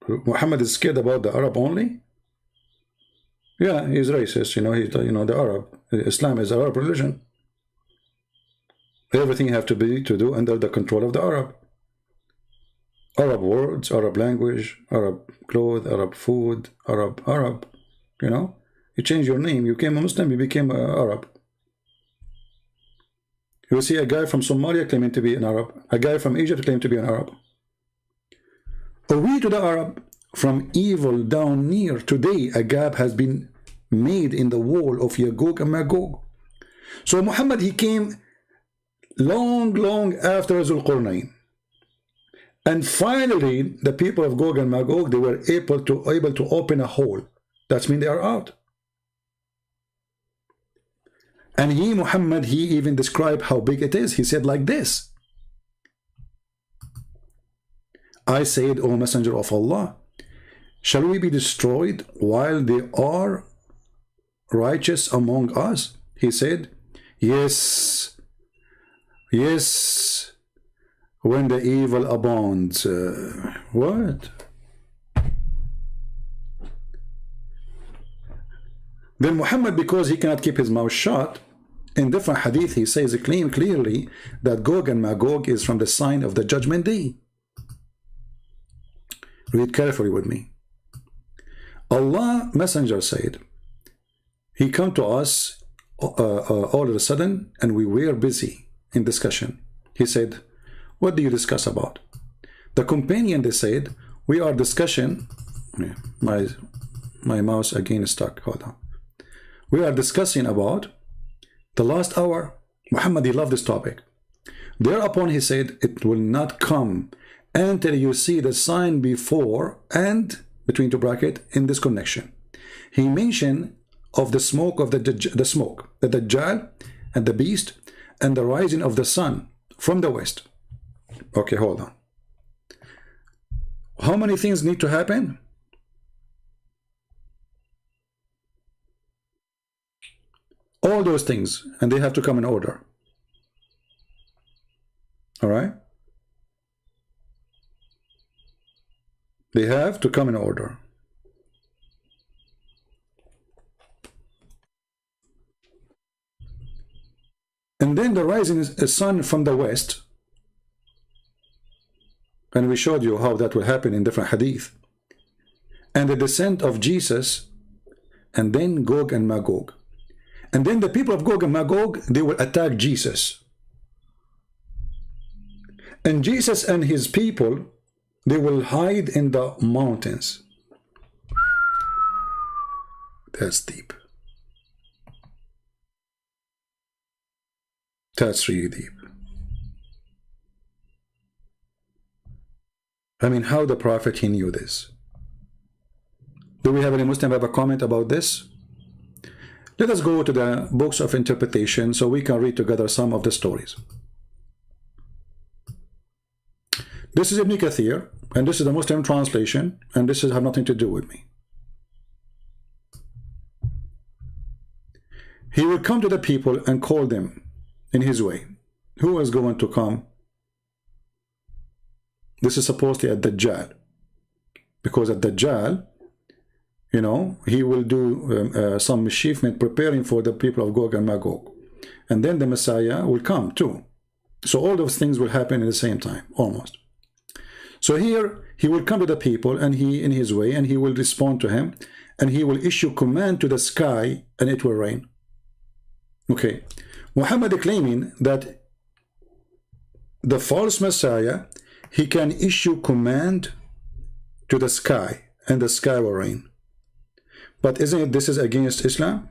Muhammad is scared about the Arab only? Yeah, he's racist, the Arab. Islam is Arab religion. Everything have to do under the control of the Arab. Arab words, Arab language, Arab clothes, Arab food, Arab. You change your name, you became a Muslim, you became Arab. You see a guy from Somalia claiming to be an Arab, a guy from Egypt claiming to be an Arab. Oh, we to the Arab, from evil down near. Today a gap has been made in the wall of Yagog and Magog. So Muhammad, he came long after Zulqarnain. And finally, the people of Gog and Magog, they were able to open a hole. That means they are out. And he, Muhammad, he even described how big it is. He said like this: I said, O Messenger of Allah, shall we be destroyed while they are righteous among us? He said, yes, yes, when the evil abounds. What? Then Muhammad, because he cannot keep his mouth shut, in different hadith he says clearly that Gog and Magog is from the sign of the judgment day. Read carefully with me. Allah Messenger said, he come to us all of a sudden, and we were busy in discussion. He said, what do you discuss about? The companion, they said, we are discussing. My mouse again is stuck. Hold on. We are discussing about the last hour. Muhammad, he loved this topic. Thereupon he said, it will not come until you see the sign before and between two brackets in this connection. He mentioned of the smoke of the Dajjal and the beast and the rising of the sun from the west. Okay, hold on. How many things need to happen? All those things, and they have to come in order. All right? They have to come in order. And then the rising sun from the west, and we showed you how that will happen in different hadith, and the descent of Jesus, and then Gog and Magog. And then the people of Gog and Magog, they will attack Jesus. And Jesus and his people, they will hide in the mountains. That's deep. That's really deep. I mean, how the Prophet, he knew this? Do we have any Muslim have a comment about this? Let us go to the books of interpretation so we can read together some of the stories. This is Ibn Kathir, and this is the Muslim translation, and this has nothing to do with me. He will come to the people and call them in his way. Who is going to come? This is supposedly at Dajjal, because at Dajjal, you know, he will do some mischievement preparing for the people of Gog and Magog. And then the Messiah will come too. So all those things will happen at the same time, almost. So here, he will come to the people, and he, in his way, and he will respond to him, and he will issue command to the sky, and it will rain. Okay. Muhammad claiming that the false Messiah, he can issue command to the sky, and the sky will rain. But isn't it, this is against Islam?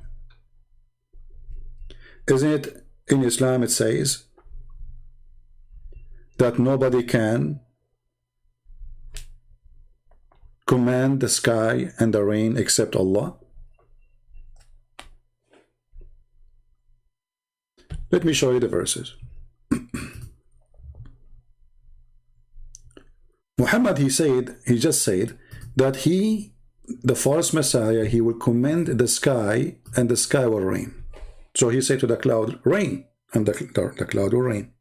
Isn't it in Islam it says that nobody can command the sky and the rain except Allah? Let me show you the verses. Muhammad, he just said that he, the false Messiah, he will command the sky and the sky will rain. So he said to the cloud, rain, and the cloud will rain.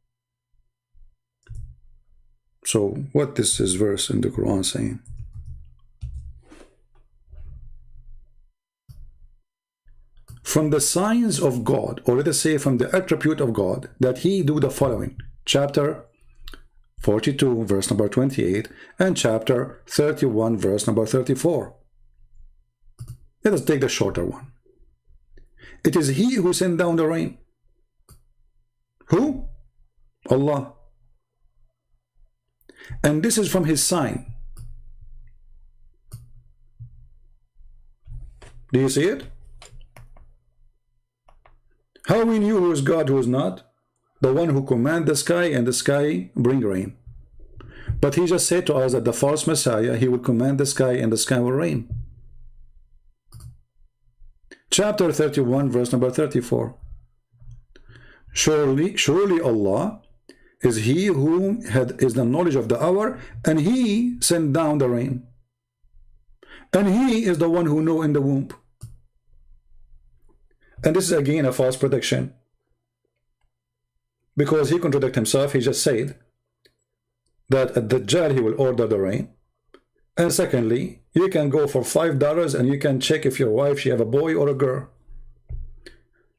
So what is this verse in the Quran saying? From the signs of God, or let us say from the attribute of God, that he do the following. Chapter 42, verse number 28, and chapter 31, verse number 34. Let us take the shorter one. It is he who sent down the rain. Who? Allah. And this is from his sign. Do you see it? How we knew who is God, who is not? The one who command the sky, and the sky bring rain. But he just said to us that the false Messiah, he will command the sky, and the sky will rain. Chapter 31, verse number 34. Surely Allah is he who is the knowledge of the hour, and he sent down the rain. And he is the one who know in the womb. And this is again a false prediction, because he contradicted himself. He just said that at Dajjal he will order the rain. And secondly, you can go for $5 and you can check if your wife, she have a boy or a girl.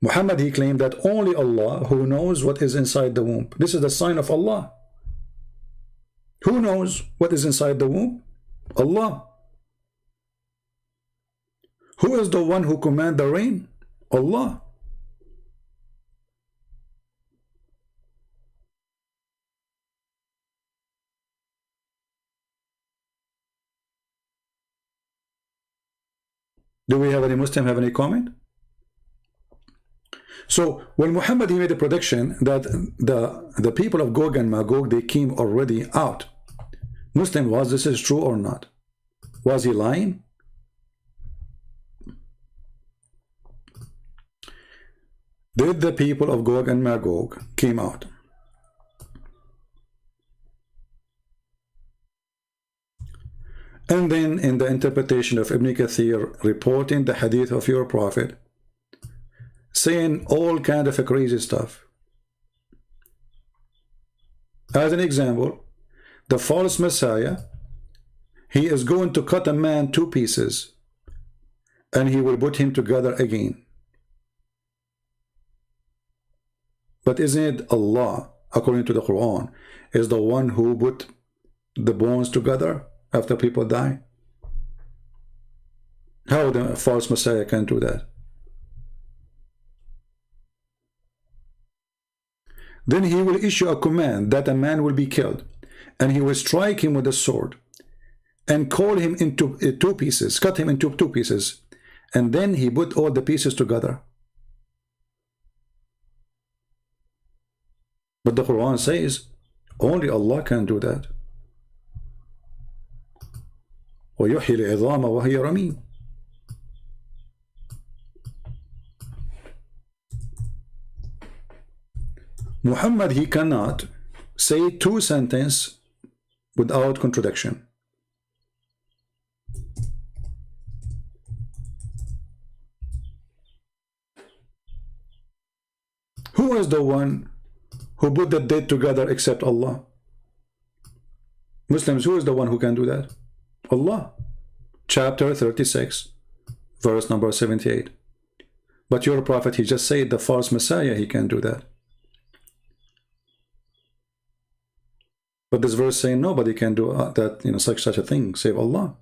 Muhammad, he claimed that only Allah who knows what is inside the womb. This is the sign of Allah. Who knows what is inside the womb? Allah. Who is the one who command the rain? Allah. Do we have any Muslim have any comment? So when Muhammad, he made a prediction that the people of Gog and Magog, they came already out. Muslim, was this is true or not? Was he lying? Did the people of Gog and Magog came out? And then in the interpretation of Ibn Kathir, reporting the hadith of your prophet, saying all kind of crazy stuff. As an example, the false Messiah, he is going to cut a man 2 pieces, and he will put him together again. But isn't it Allah, according to the Quran, is the one who put the bones together after people die? How the false Messiah can do that? Then he will issue a command that a man will be killed, and he will strike him with a sword and call him into 2 pieces, cut him into 2 pieces, and then he put all the pieces together. But the Quran says only Allah can do that. وَيُحْيِي الْعِظَامَ وَهِيَ رَمِيمٌ. Muhammad, he cannot say 2 sentences without contradiction. Who is the one who put the dead together except Allah? Muslims, who is the one who can do that? Allah. Chapter 36, verse number 78. But your prophet, he just said the false Messiah, he can do that. But this verse saying nobody can do that, such a thing, save Allah.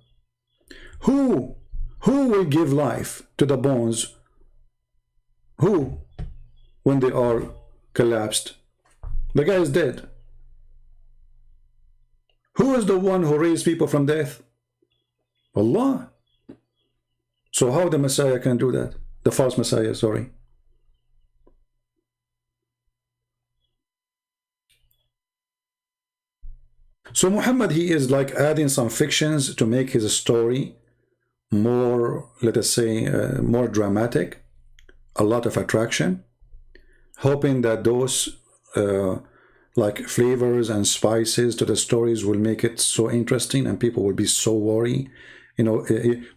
Who will give life to the bones? Who? When they are collapsed. The guy is dead. Who is the one who raised people from death? Allah. So how the Messiah can do that? The false Messiah, sorry. So Muhammad, he is like adding some fictions to make his story more, let us say, more dramatic, a lot of attraction, hoping that those like flavors and spices to the stories will make it so interesting and people will be so worried.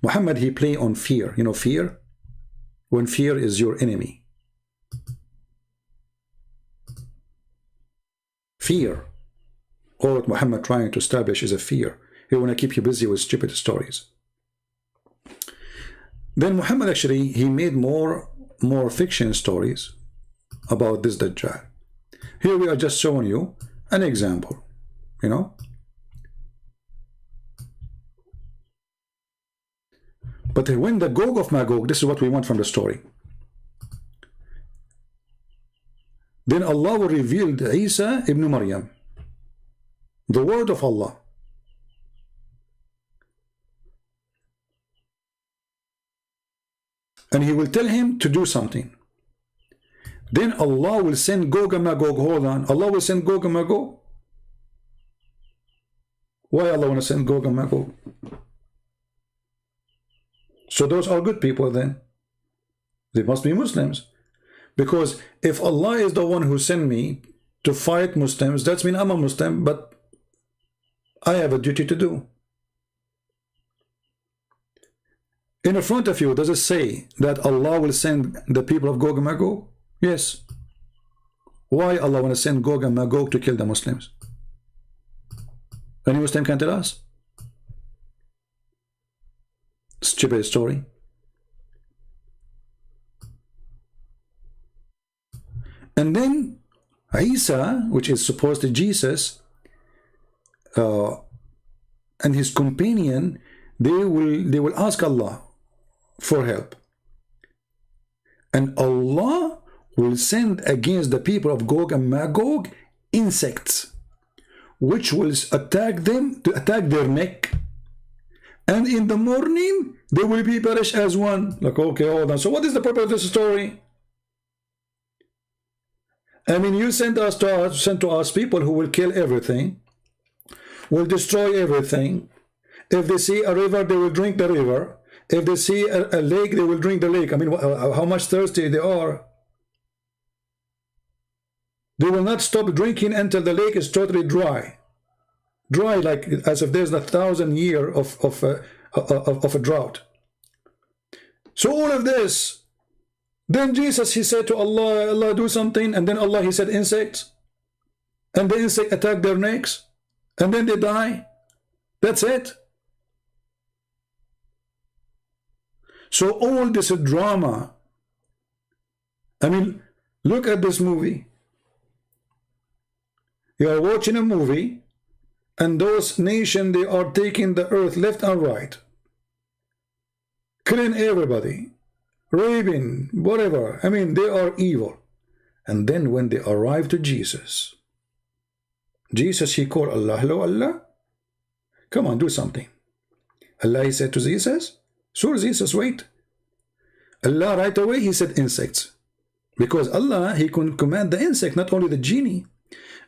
Muhammad, he play on fear. Fear? When fear is your enemy. Fear. All what Muhammad trying to establish is a fear. He want to keep you busy with stupid stories. Then Muhammad actually, he made more fiction stories about this Dajjal. Here we are just showing you an example, But when the Gog of Magog, this is what we want from the story. Then Allah will reveal Isa ibn Maryam, the word of Allah. and he will tell him to do something. Then Allah will send Gog and Magog. Hold on, Allah will send Gog and Magog. Why Allah want to send Gog and Magog? So those are good people then. They must be Muslims. Because if Allah is the one who sent me to fight Muslims, that means I'm a Muslim, but I have a duty to do. In the front of you, does it say that Allah will send the people of Gog and Magog? Yes. Why Allah want to send Gog and Magog to kill the Muslims? Any Muslim can tell us? It's a Djupet story. And then Isa, which is supposed to Jesus, and his companion, they will ask Allah for help, and Allah will send against the people of Gog and Magog insects, which will attack them, to attack their neck, and in the morning they will be perished as one. Like, okay, hold on. So what is the purpose of this story? I mean, you send to us people who will kill everything, will destroy everything. If they see a river, they will drink the river. If they see a lake, they will drink the lake. I mean, how much thirsty they are. They will not stop drinking until the lake is totally dry. Dry, like as if there's 1,000 years of a drought. So all of this. Then Jesus, he said to Allah, Allah do something, and then Allah, he said insects, and the insect attack their necks, and then they die. That's it. So all this drama, I mean, look at this movie. You are watching a movie, and those nations, they are taking the earth left and right, killing everybody, raping, whatever. I mean, they are evil. And then when they arrive to Jesus, he called Allah. Hello, Allah, come on, do something. Allah, he said to Jesus, so Jesus, wait. Allah right away, he said insects, because Allah, he can command the insect, not only the genie.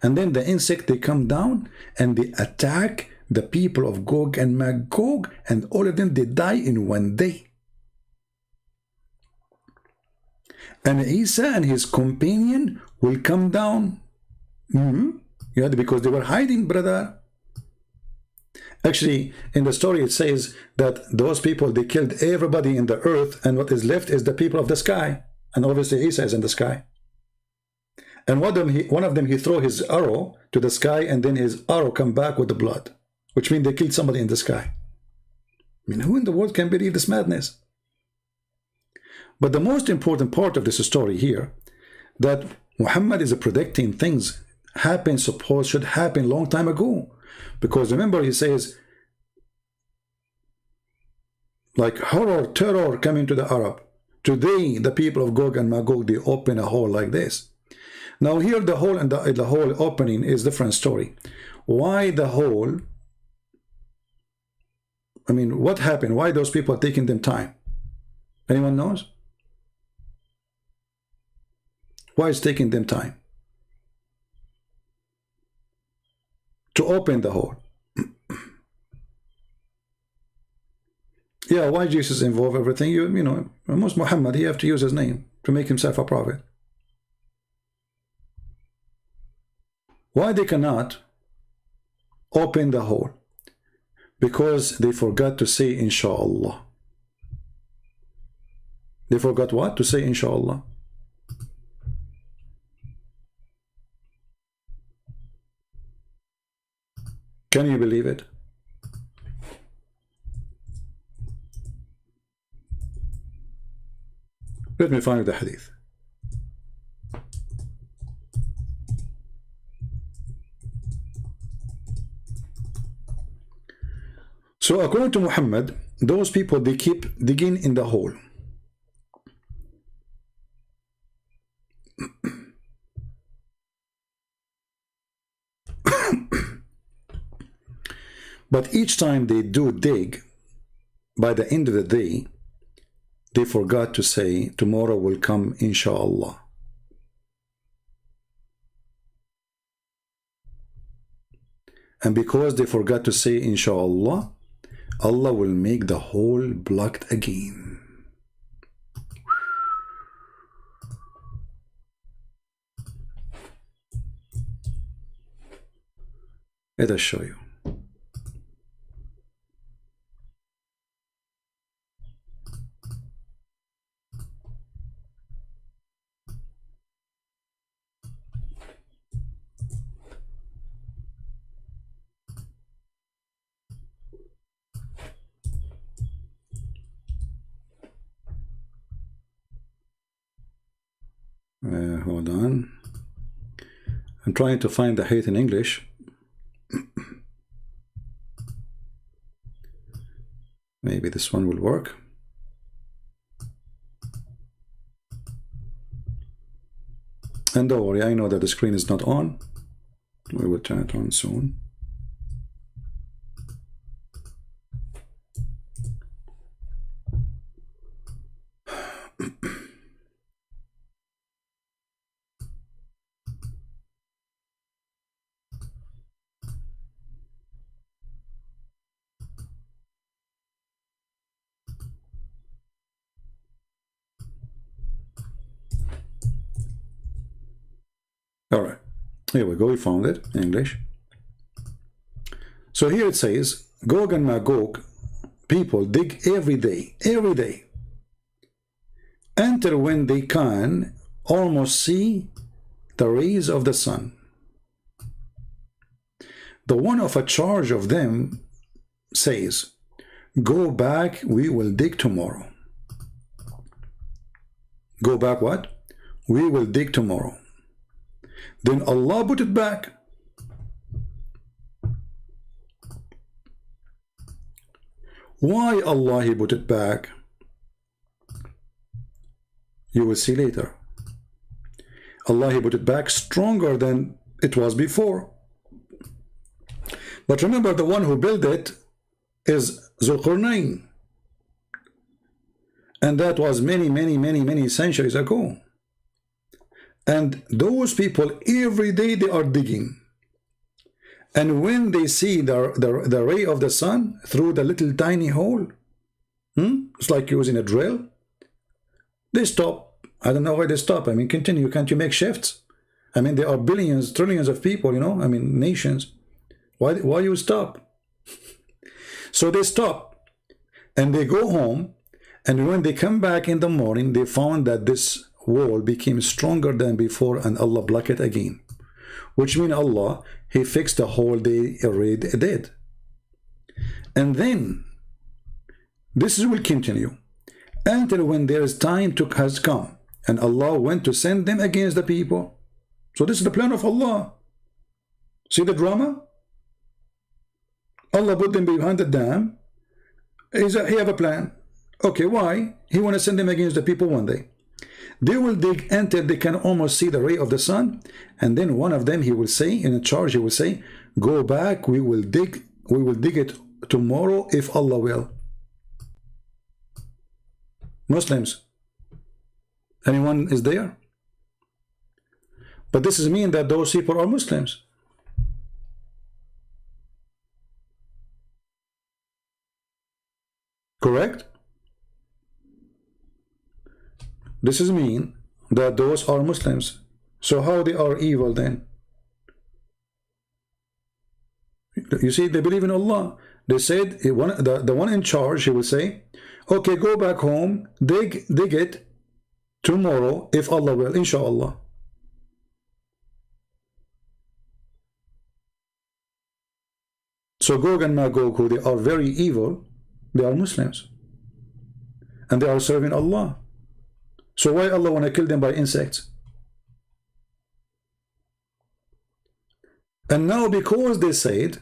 And then the insect, they come down and they attack the people of Gog and Magog, and all of them, they die in one day. And Isa and his companion will come down. Yeah, because they were hiding, brother. Actually, in the story, it says that those people, they killed everybody in the earth, and what is left is the people of the sky. And obviously, Isa is in the sky. And one of them, he threw his arrow to the sky, and then his arrow come back with the blood, which means they killed somebody in the sky. I mean, who in the world can believe this madness? But the most important part of this story here, that Muhammad is predicting things should happen long time ago. Because remember, he says, like horror, terror coming to the Arab. Today, the people of Gog and Magog, they open a hole like this. Now here, the hole and the hole opening is a different story. Why the hole? I mean, what happened? Why those people are taking them time? Anyone knows? Why is taking them time to open the hole? Yeah, why Jesus involve everything? You know, most Muhammad, he have to use his name to make himself a prophet. Why they cannot open the hole? Because they forgot to say inshallah. They forgot what? To say inshallah. Can you believe it? Let me find the hadith. So according to Muhammad, those people, they keep digging in the hole. But each time they do dig, by the end of the day, they forgot to say tomorrow will come inshallah. And because they forgot to say inshallah, Allah will make the hole blocked again. Let us show you. Hold on. I'm trying to find the hate in English. Maybe this one will work. And don't worry, I know that the screen is not on. We will turn it on soon. All right, here we go. We found it in English. So here it says, Gog and Magog people dig every day, until when they can almost see the rays of the sun. The one of a charge of them says, go back, we will dig tomorrow. Go back what? We will dig tomorrow. Then Allah put it back. Why Allah He put it back? You will see later. Allah He put it back stronger than it was before. But remember, the one who built it is Zulqarnain. And that was many centuries ago. And those people, every day they are digging. And when they see the ray of the sun through the little tiny hole, it's like using a drill, they stop. I don't know why they stop. I mean, continue. Can't you make shifts? I mean, there are billions, trillions of people, you know, I mean, nations. Why you stop? So they stop and they go home. And when they come back in the morning, they found that this wall became stronger than before, and Allah blocked it again. Which means Allah, He fixed the hole they already did. And then this will continue until when there is time has come, and Allah went to send them against the people. So this is the plan of Allah. See the drama? Allah put them behind the dam. He have a plan. Okay, why? He want to send them against the people one day. They will dig until they can almost see the ray of the sun, and then one of them, he will say, in a charge, he will say, go back, we will dig it tomorrow if Allah will. Muslims, anyone is there? But this is mean that those people are Muslims. Correct? This is mean that those are Muslims. So how they are evil then? You see, they believe in Allah. They said, the one in charge, he will say, okay, go back home, dig it tomorrow if Allah will, inshallah. So Gog and Magog, who they are very evil, they are Muslims. And they are serving Allah. So why Allah want to kill them by insects? And now because they said,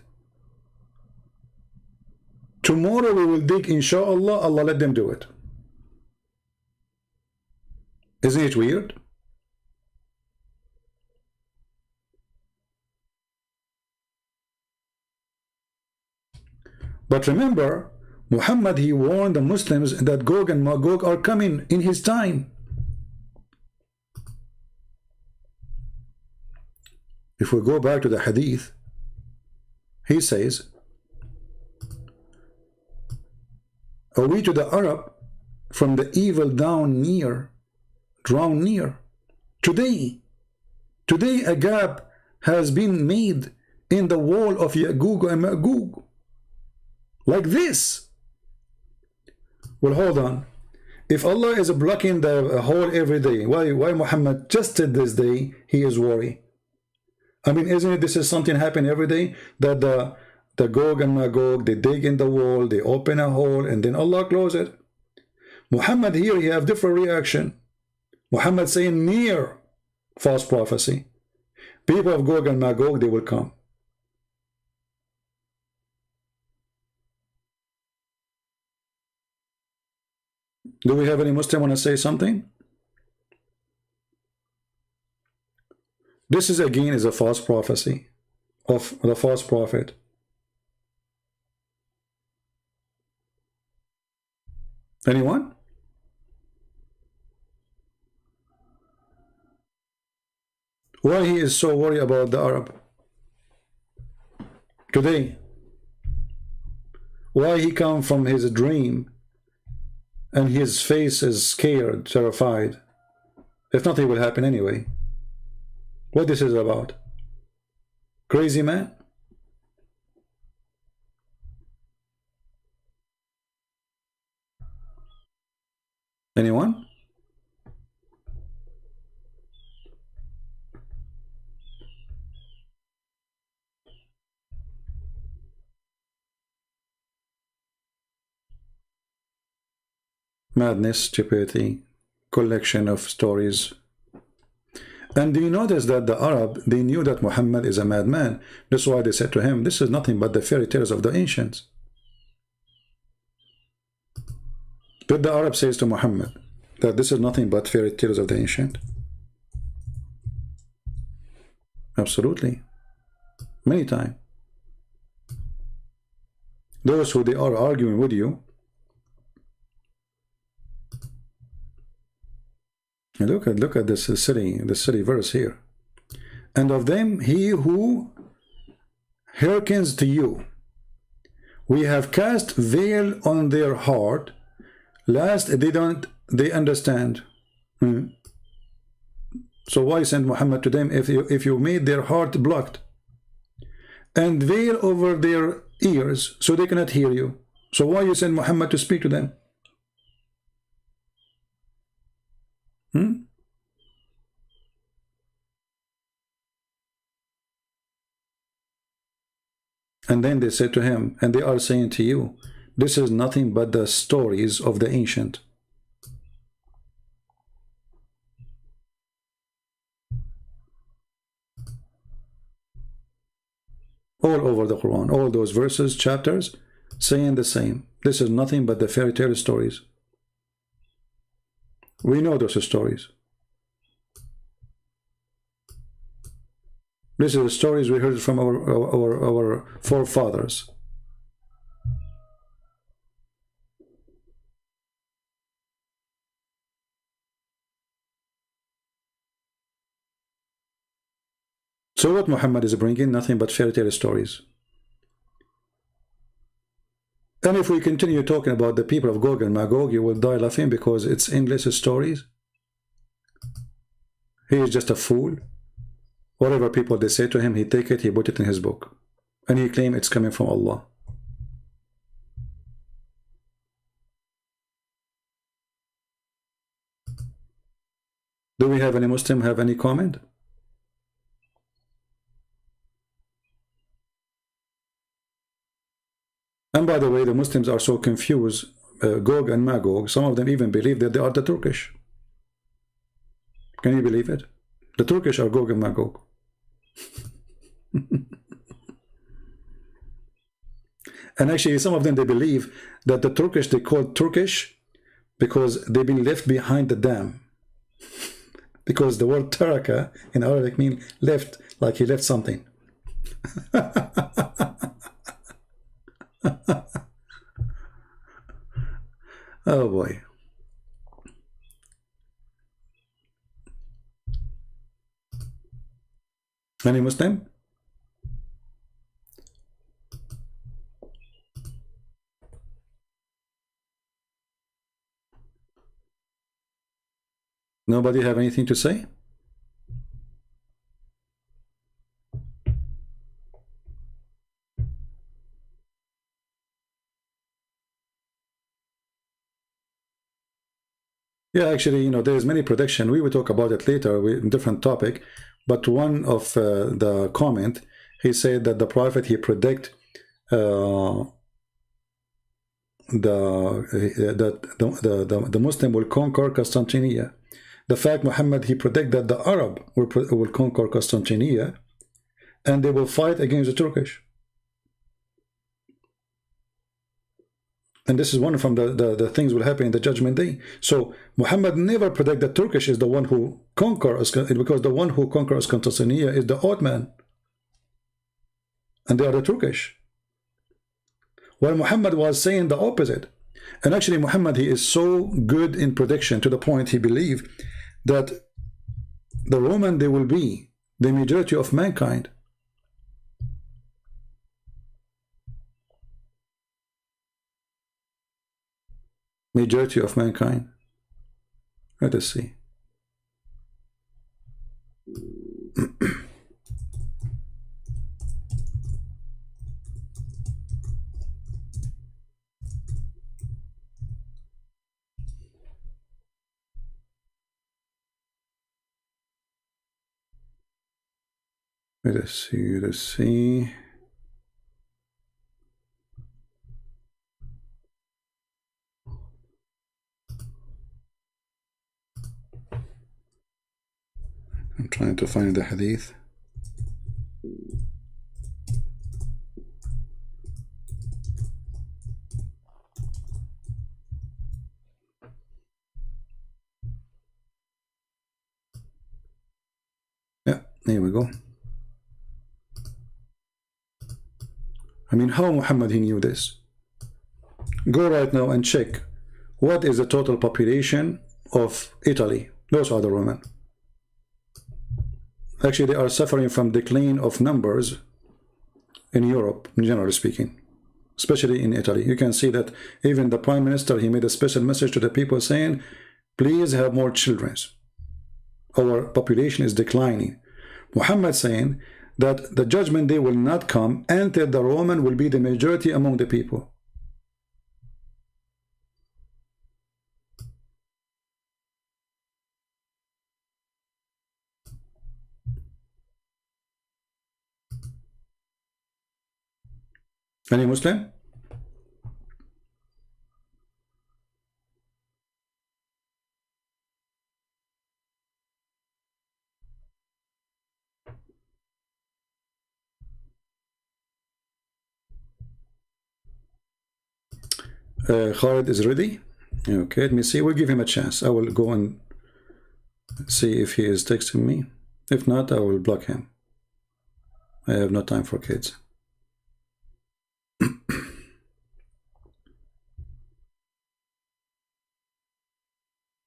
tomorrow we will dig inshallah, Allah let them do it. Isn't it weird? But remember, Muhammad, he warned the Muslims that Gog and Magog are coming in his time. If we go back to the hadith, he says, "Are we to the Arab from the evil drawn near? Today a gap has been made in the wall of Ya'juj and Ma'juj, like this." Well, hold on. If Allah is blocking the hole every day, why Muhammad just said this day he is worried? I mean, isn't it this is something happen every day, that the Gog and Magog, they dig in the wall, they open a hole, and then Allah close it? Muhammad here, he have different reaction. Muhammad saying near false prophecy. People of Gog and Magog, they will come. Do we have any Muslim want to say something? This is again is a false prophecy of the false prophet. Anyone? Why he is so worried about the Arab today? Why he come from his dream and his face is scared, terrified? If nothing will happen anyway. What this is about? Crazy man? Anyone? Madness, stupidity, collection of stories. And do you notice that the Arab, they knew that Muhammad is a madman? That's why they said to him, this is nothing but the fairy tales of the ancients. But the Arab says to Muhammad that this is nothing but fairy tales of the ancient. Absolutely. Many times. Those who they are arguing with you, look at this city verse here. And of them he who hearkens to you, we have cast veil on their heart, lest they understand. So why send Muhammad to them if you made their heart blocked, and veil over their ears so they cannot hear you? So why you send Muhammad to speak to them? And then they said to him, and they are saying to you, this is nothing but the stories of the ancient. All over the Quran, all those verses, chapters, saying the same. This is nothing but the fairy tale stories. We know those stories. These are the stories we heard from our forefathers. So what Muhammad is bringing? Nothing but fairy tale stories. And if we continue talking about the people of Gog and Magog, you will die laughing because it's endless stories. He is just a fool. Whatever people they say to him, he take it, he put it in his book. And he claim it's coming from Allah. Do we have any Muslim have any comment? And by the way, the Muslims are so confused, Gog and Magog, some of them even believe that they are the Turkish. Can you believe it? The Turkish are Gog and Magog. And actually some of them they believe that the Turkish, they call Turkish because they've been left behind the dam. Because the word taraka in Arabic means left, like he left something. Oh boy. Any Muslim? Nobody have anything to say? Yeah, actually, you know, there is many prediction. We will talk about it later with different topic. But one of the comment, he said that the prophet, he predict the Muslim will conquer Constantinople. The fact Muhammad, he predict that the Arab will conquer Constantinople and they will fight against the Turkish. And this is one from the things will happen in the judgment day. So Muhammad never predict that Turkish is the one who conquers, because the one who conquers Constantinople is the Ottoman, and they are the Turkish. While Muhammad was saying the opposite. And actually Muhammad, he is so good in prediction to the point he believed that the Roman, they will be the majority of mankind. Majority of mankind. Let us see. Let us see, let us see. I'm trying to find the hadith. Yeah, here we go. I mean, how Muhammad, he knew this? Go right now and check what is the total population of Italy. Those are the Roman. Actually, they are suffering from decline of numbers in Europe, generally speaking, especially in Italy. You can see that even the Prime Minister, he made a special message to the people saying, please have more children. Our population is declining. Muhammad saying that the judgment day will not come until the Roman will be the majority among the people. Any Muslim? Khalid is ready. Okay, let me see. We'll give him a chance. I will go and see if he is texting me. If not, I will block him. I have no time for kids.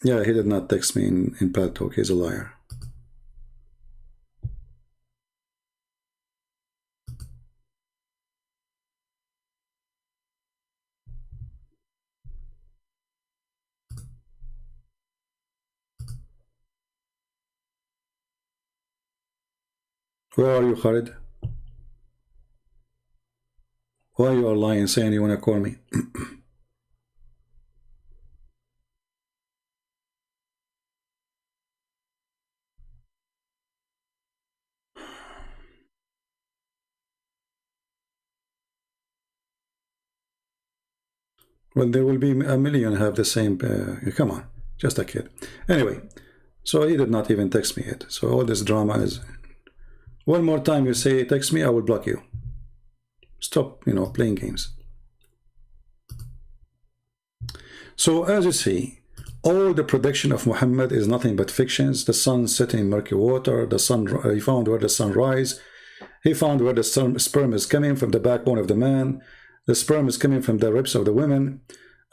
Yeah, he did not text me in Pal Talk. He's a liar. Where are you, Khalid? Why you are lying, saying you want to call me? Well, there will be a million have the same. Come on, just a kid. Anyway, so he did not even text me yet. So all this drama is. One more time you say text me, I will block you. Stop, you know, playing games. So as you see, all the prediction of Muhammad is nothing but fictions. The sun setting in murky water. The sun. He found where the sun rise. He found where the sperm is coming from the backbone of the man. The sperm is coming from the ribs of the women.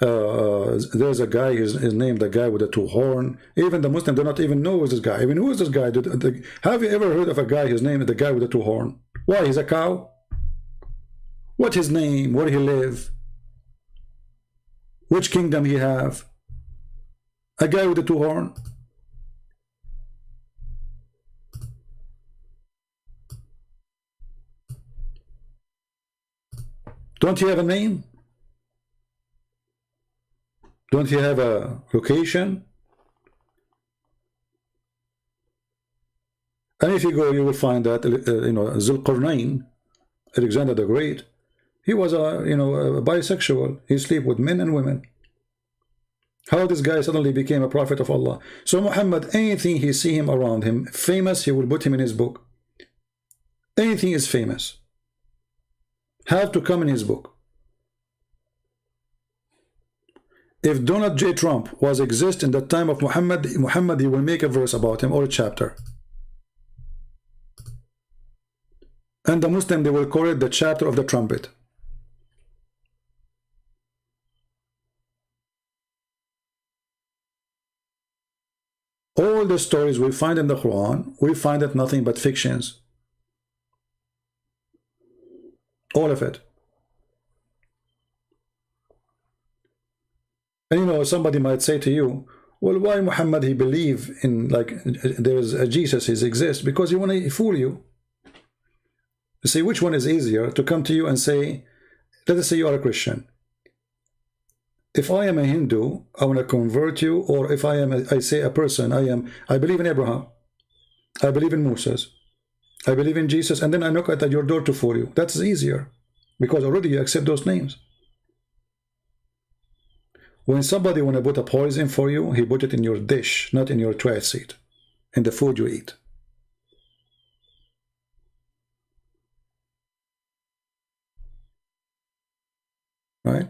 there's a guy, his name, the guy with the two horn. Even the Muslim do not even know who's this guy. Even who is this guy? Have you ever heard of a guy, his name is the guy with the two horn? Why? He's a cow? What's his name? Where he live? Which kingdom he have? A guy with the two horn? Don't you have a name? Don't you have a location? And if you go, you will find that Zulqarnain, Alexander the Great, he was a a bisexual. He sleep with men and women. How this guy suddenly became a prophet of Allah? So Muhammad, anything he see him around him famous, he will put him in his book. Anything is famous have to come in his book. If Donald J. Trump was exist in the time of Muhammad, he will make a verse about him or a chapter. And the Muslim, they will call it the chapter of the trumpet. All the stories we find in the Quran, we find it nothing but fictions. All of it. And somebody might say to you, well, why Muhammad he believe in, like, there is a Jesus, he exists? Because he want to fool you. You see, which one is easier, to come to you and say, let us say you are a Christian. If I am a Hindu, I want to convert you, or if I say a person, I believe in Abraham, I believe in Moses, I believe in Jesus, and then I knock at your door to fool you. That's easier, because already you accept those names. When somebody want to put a poison for you, he put it in your dish, not in your toilet seat, in the food you eat. Right?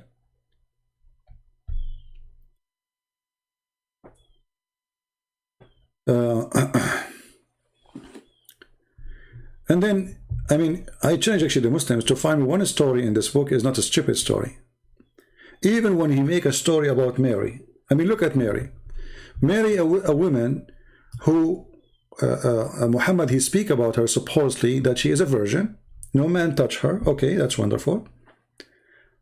And then, I mean, I challenge actually the Muslims to find one story in this book is not a stupid story. Even when he make a story about Mary, I mean, look at Mary. Mary, a woman who Muhammad, he speak about her supposedly that she is a virgin. No man touch her. Okay, that's wonderful.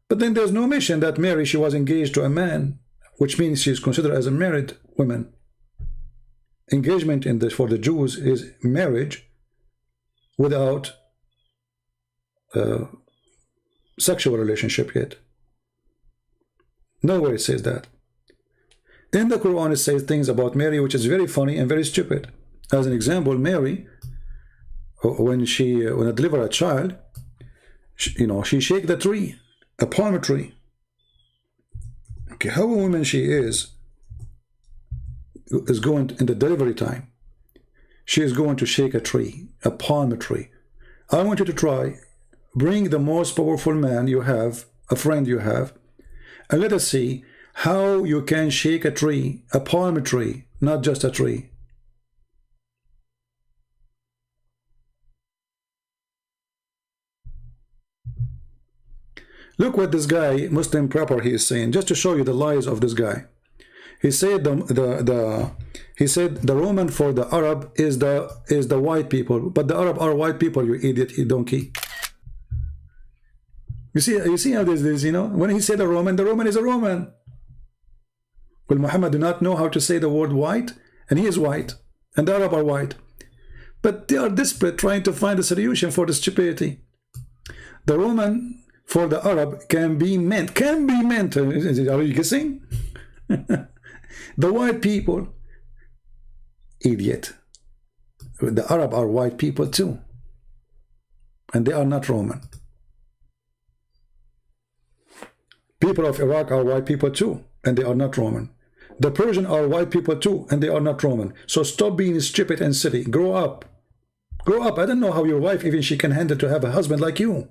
But then there's no mention that Mary, she was engaged to a man, which means she's considered as a married woman. Engagement for the Jews is marriage without sexual relationship yet. Nowhere it says that. In the Quran, it says things about Mary which is very funny and very stupid. As an example, Mary, when I deliver a child, she shake the tree, a palm tree. Okay, how a woman she is going in the delivery time. She is going to shake a tree, a palm tree. I want you to try, bring the most powerful man you have, a friend you have, and let us see how you can shake a tree, a palm tree, not just a tree. Look what this guy, Muslim proper, he is saying, just to show you the lies of this guy. He said the Roman for the Arab is the white people, but the Arab are white people, you idiot, you donkey. You see how this is, when he said the Roman is a Roman. Well, Muhammad do not know how to say the word white, and he is white, and the Arab are white. But they are desperate trying to find a solution for the stupidity. The Roman for the Arab can be meant. Are you guessing? The white people, idiot. The Arab are white people too, and they are not Roman. People of Iraq are white people too, and they are not Roman. The Persian are white people too, and they are not Roman. So stop being stupid and silly. Grow up. Grow up. I don't know how your wife, even she can handle to have a husband like you.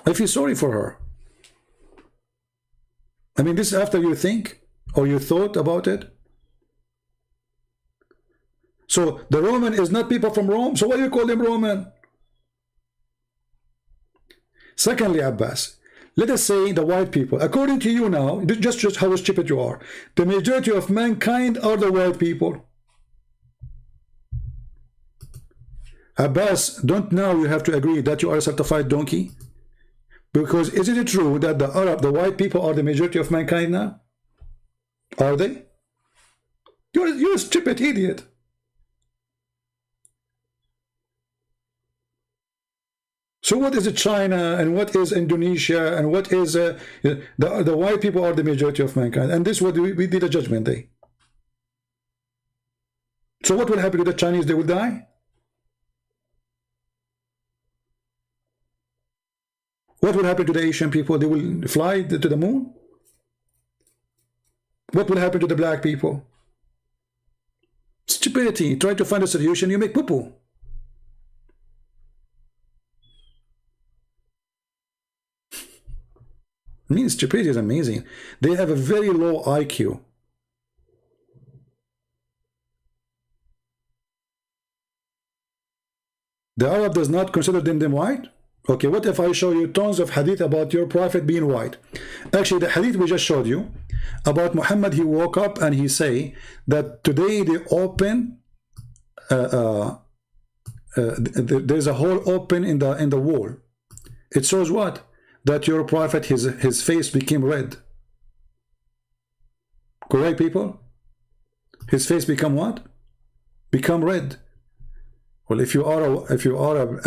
I feel sorry for her. I mean, this is after you think or you thought about it. So the Roman is not people from Rome. So why do you call them Roman? Secondly, Abbas, let us say the white people, according to you now, just how stupid you are, the majority of mankind are the white people. Abbas, don't now you have to agree that you are a certified donkey? Because isn't it true that the white people are the majority of mankind now? Are they? You're a stupid idiot. So what is China and what is Indonesia and what is the white people are the majority of mankind, and this is what we did a judgment day. So what will happen to the Chinese? They will die. What will happen to the Asian people? They will fly to the moon. What will happen to the black people? Stupidity. Try to find a solution, you make poo-poo. I mean, stupidity is amazing. They have a very low IQ. The Arab does not consider them white? Okay, what if I show you tons of hadith about your prophet being white? Actually, the hadith we just showed you about Muhammad, he woke up and he say that today they open, there's a hole open in the wall. It shows what? That your prophet, his face became red. Correct, people? His face become what? Become red. Well, if you are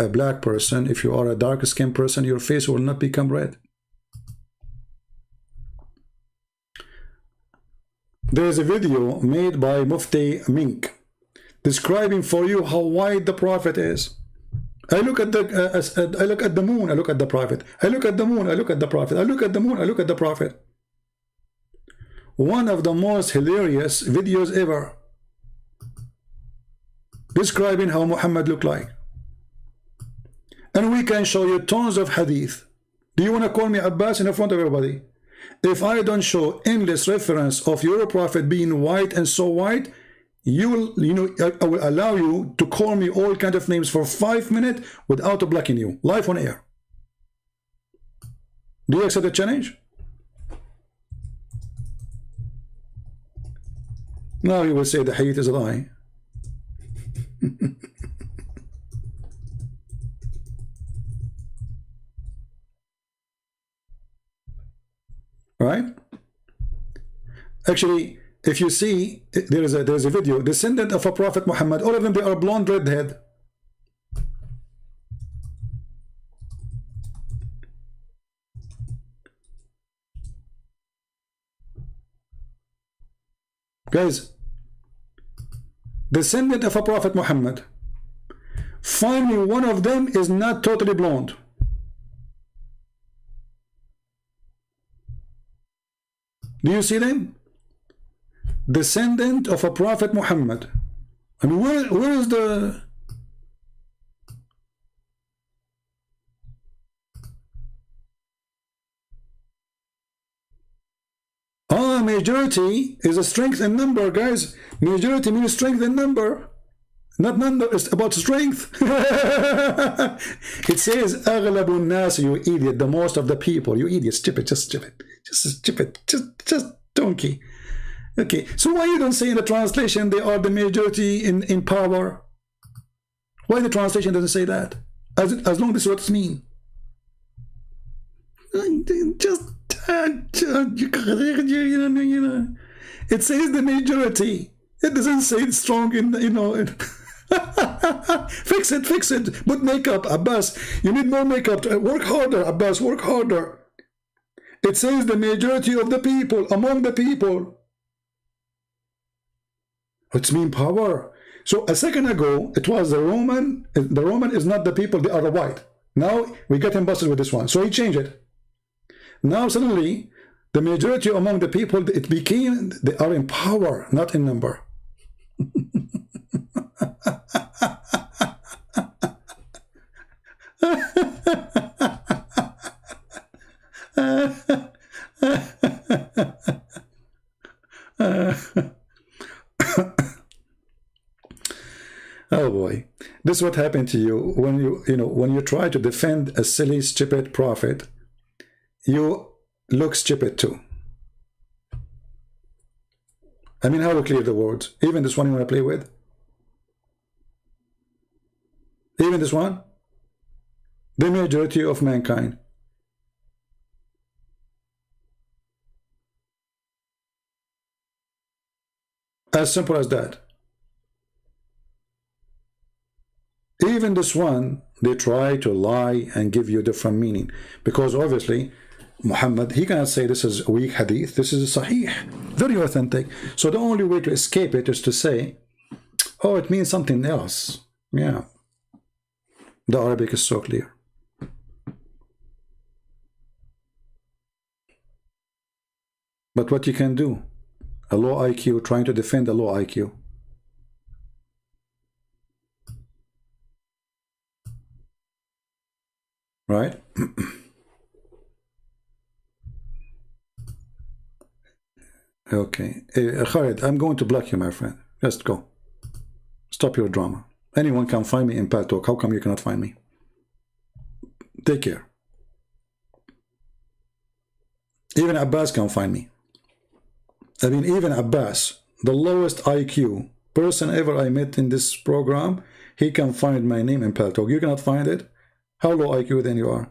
a black person, if you are a dark skinned person, your face will not become red. There is a video made by Mufti Mink describing for you how white the prophet is. I look at the moon, I look at the prophet. I look at the moon, I look at the prophet. I look at the moon, I look at the prophet. One of the most hilarious videos ever, describing how Muhammad looked like. And we can show you tons of hadith. Do you want to call me Abbas in front of everybody? If I don't show endless reference of your prophet being white and so white, I will allow you to call me all kind of names for 5 minutes without blocking you, live on air. Do you accept the challenge? Now you will say the hadith is a lie. Right? Actually, if you see, there is a video, descendant of a prophet Muhammad, all of them, they are blonde redhead. Guys, descendant of a prophet Muhammad, find me one of them is not totally blonde. Do you see them? Descendant of a prophet Muhammad. I mean, where is the... majority is a strength in number, guys. Majority means strength in number. Not number, it's about strength. It says أغلب الناس, you idiot, the most of the people. You idiot, stupid, just stupid. Just stupid, just donkey. Okay, so why you don't say in the translation they are the majority in power? Why the translation doesn't say that? As long as what it means. Just it says the majority. It doesn't say it's strong in fix it. Put makeup, Abbas. You need more makeup. Work harder, Abbas. Work harder. It says the majority of the people, among the people. It's mean power. So a second ago, it was the Roman. The Roman is not the people, they are the white. Now we get him busted with this one. So he changed it. Now suddenly, the majority among the people, it became, they are in power, not in number. Oh boy, this is what happened to you when you try to defend a silly, stupid prophet. you look stupid too. I mean, how to clear the words? Even this one you want to play with? Even this one? The majority of mankind. As simple as that. Even this one, they try to lie and give you different meaning. Because obviously, Muhammad, he cannot say this is a weak hadith. This is a sahih, very authentic. So the only way to escape it is to say, oh, it means something else. Yeah. The Arabic is so clear. But what you can do? A low IQ trying to defend a low IQ. Right? Okay. Khalid, I'm going to block you, my friend. Just go. Stop your drama. Anyone can find me in Pal Talk. How come you cannot find me? Take care. Even Abbas can find me. I mean, even Abbas, the lowest IQ person ever I met in this program, he can find my name in Pal Talk. You cannot find it? How low IQ then you are?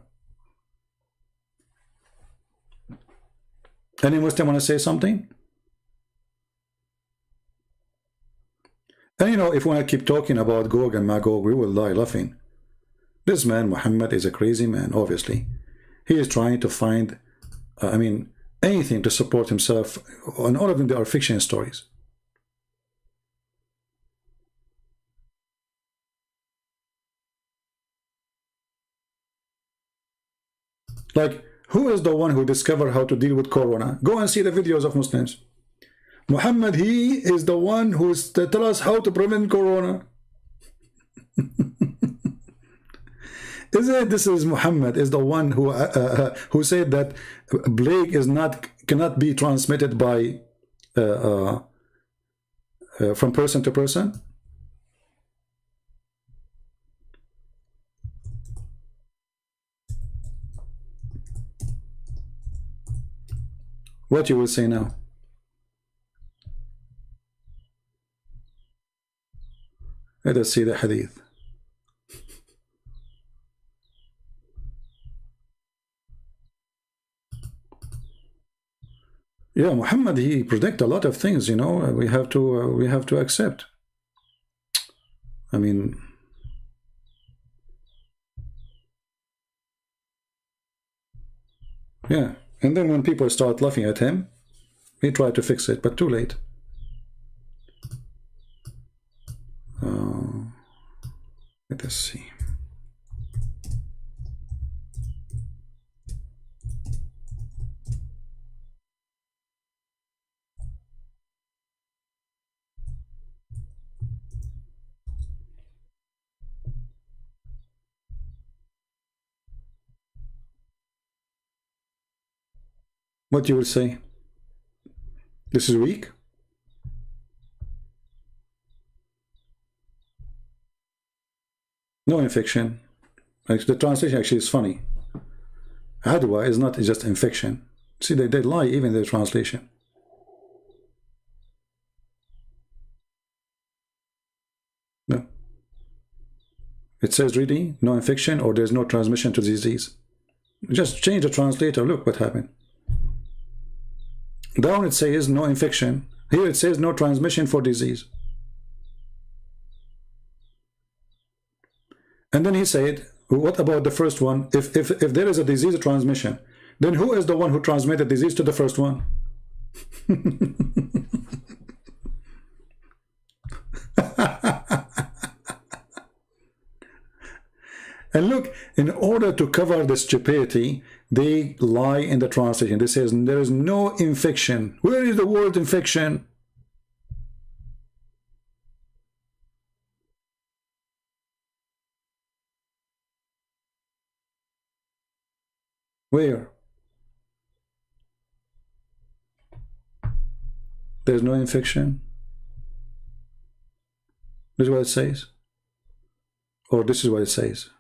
Any Muslim want to say something? And you know, if we want to keep talking about Gog and Magog, we will die laughing. This man, Muhammad, is a crazy man, obviously. He is trying to find, I mean, anything to support himself, and all of them, they are fiction stories. Like, who is the one who discovered how to deal with Corona? Go and see the videos of Muslims. Muhammad, he is the one who tells us how to prevent Corona. Isn't it? This is Muhammad is the one who said that plague is cannot be transmitted by from person to person. What you will say now? Let us see the hadith. Yeah, Muhammad, he predict a lot of things, you know. We have to accept. I mean, yeah. And then when people start laughing at him, he tried to fix it, but too late. Let us see. What you will say? This is weak? No infection. The translation actually is funny. Adwa is not just infection. See, they lie even in the translation. No. It says really no infection or there's no transmission to disease. Just change the translator. Look what happened. Down it says no infection. Here it says no transmission for disease. And then he said, what about the first one? If there is a disease transmission, then who is the one who transmitted disease to the first one? And look, in order to cover the stupidity, they lie in the translation. They say there is no infection. Where is the word infection? Where? There's no infection. This is what it says. Or this is what it says.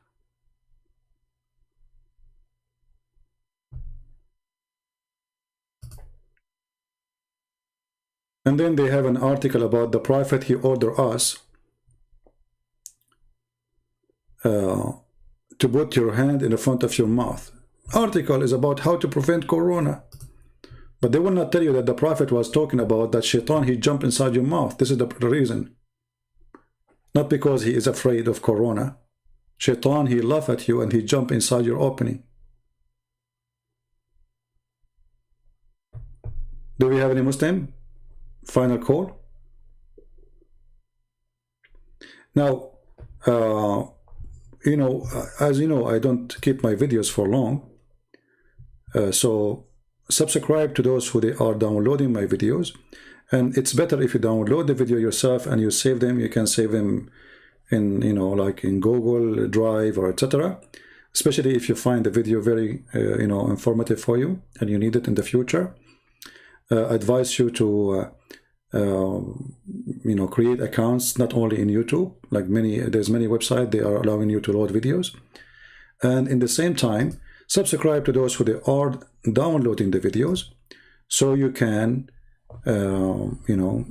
And then they have an article about the prophet. He ordered us to put your hand in the front of your mouth. Article is about how to prevent corona. But they will not tell you that the prophet was talking about that shaitan, he jumped inside your mouth. This is the reason. Not because he is afraid of corona. Shaitan, he laugh at you and he jump inside your opening. Do we have any Muslim? Final call. Now, you know, as you know, I don't keep my videos for long. So subscribe to those who they are downloading my videos. And it's better if you download the video yourself and you save them. You can save them in, you know, like in Google Drive or etc. Especially if you find the video very, you know, informative for you and you need it in the future. Advise you to, you know, create accounts not only in YouTube, like there's many websites, they are allowing you to load videos. And in the same time, subscribe to those who they are downloading the videos so you can you know,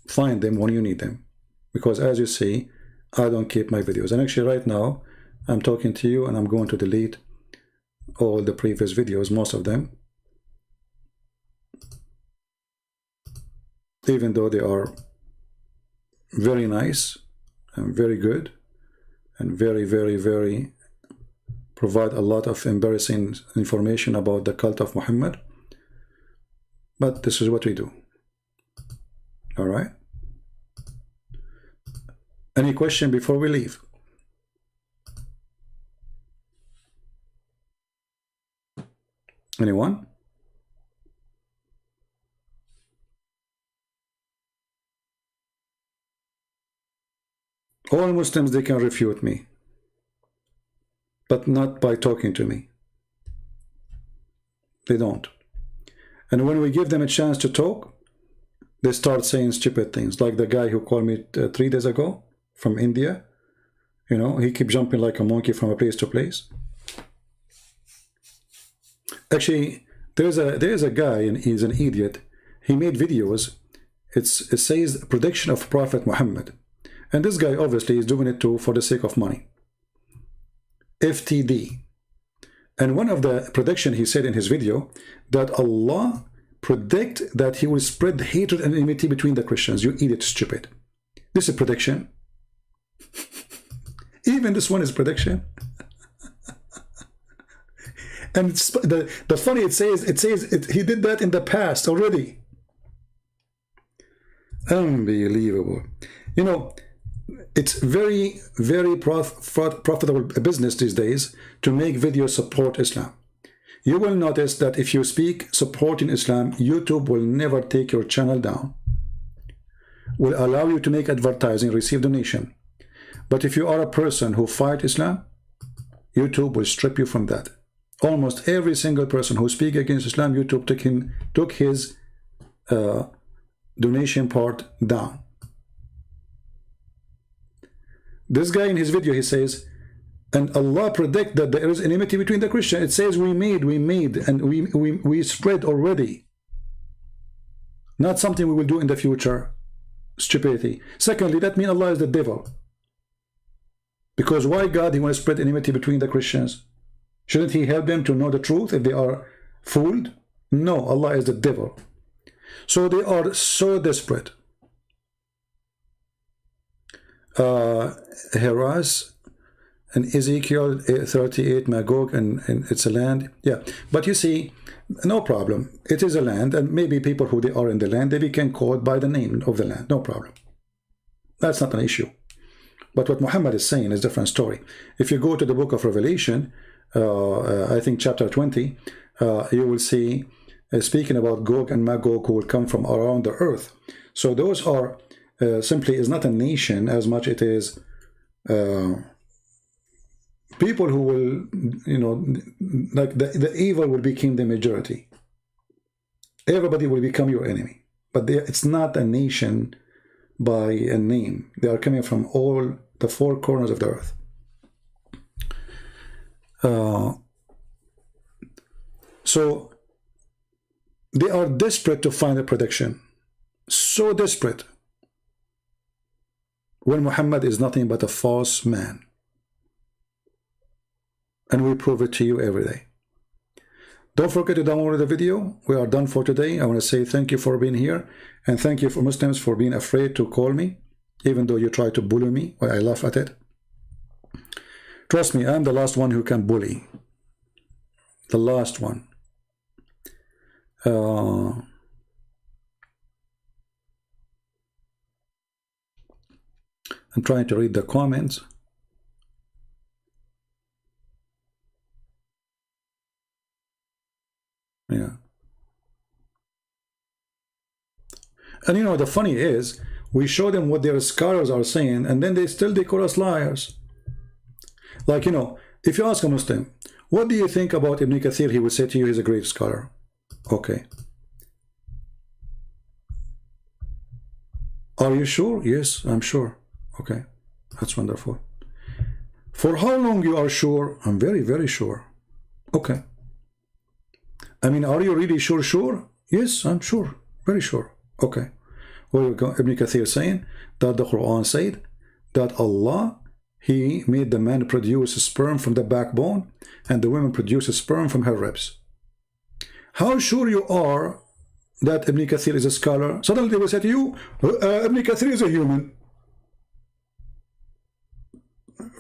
find them when you need them. Because as you see, I don't keep my videos. And actually right now, I'm talking to you and I'm going to delete all the previous videos, most of them. Even though they are very nice and very good and very provide a lot of embarrassing information about the cult of Muhammad. But this is what we do. All right. Any question before we leave? Anyone? All Muslims, they can refute me, but not by talking to me. They don't. And when we give them a chance to talk, they start saying stupid things, like the guy who called me 3 days ago from India. You know, he keeps jumping like a monkey from a place to place. Actually, there's a guy, and he's an idiot. He made videos. It says prediction of Prophet Muhammad. And this guy obviously is doing it too for the sake of money. FTD. And one of the prediction he said in his video that Allah predict that he will spread hatred and enmity between the Christians. You idiot, stupid. This is prediction. Even this one is prediction. And the funny, it says he did that in the past already. Unbelievable. You know, it's very profitable business these days to make videos support Islam. You will notice that if you speak supporting Islam, YouTube will never take your channel down. Will allow you to make advertising, receive donation. But if you are a person who fight Islam, YouTube will strip you from that. Almost every single person who speaks against Islam, YouTube took his donation part down. This guy in his video, he says, and Allah predict that there is enmity between the Christians. It says we made, and we spread already. Not something we will do in the future. Stupidity. Secondly, that means Allah is the devil. Because why God, he want to spread enmity between the Christians? Shouldn't he help them to know the truth if they are fooled? No, Allah is the devil. So they are so desperate. Heras and Ezekiel 38, Magog, and it's a land. Yeah, but you see, no problem. It is a land, and maybe people who they are in the land, they became called by the name of the land. No problem. That's not an issue. But what Muhammad is saying is a different story. If you go to the book of Revelation, I think chapter 20, you will see speaking about Gog and Magog who will come from around the earth. So those are simply is not a nation as much it is people who will, you know, like the evil will become the majority. Everybody will become your enemy. But it's not a nation by a name. They are coming from all the four corners of the earth. So they are desperate to find a prediction. So desperate. When Muhammad is nothing but a false man. And we prove it to you every day. Don't forget to download the video. We are done for today. I want to say thank you for being here. And thank you for Muslims for being afraid to call me. Even though you try to bully me. Well, I laugh at it. Trust me, I'm the last one who can bully. The last one. I'm trying to read the comments. Yeah. And you know, the funny is, we show them what their scholars are saying, and then they call us liars. Like, you know, if you ask a Muslim, what do you think about Ibn Kathir? He will say to you, he's a great scholar. Okay. Are you sure? Yes, I'm sure. Okay, that's wonderful. For how long you are sure? I'm very, very sure. Okay. I mean, are you really sure? Sure? Yes, I'm sure. Very sure. Okay. Well, Ibn Kathir saying that the Quran said that Allah, He made the man produce sperm from the backbone and the woman produce sperm from her ribs. How sure you are that Ibn Kathir is a scholar? Suddenly they will say to you, Ibn Kathir is a human.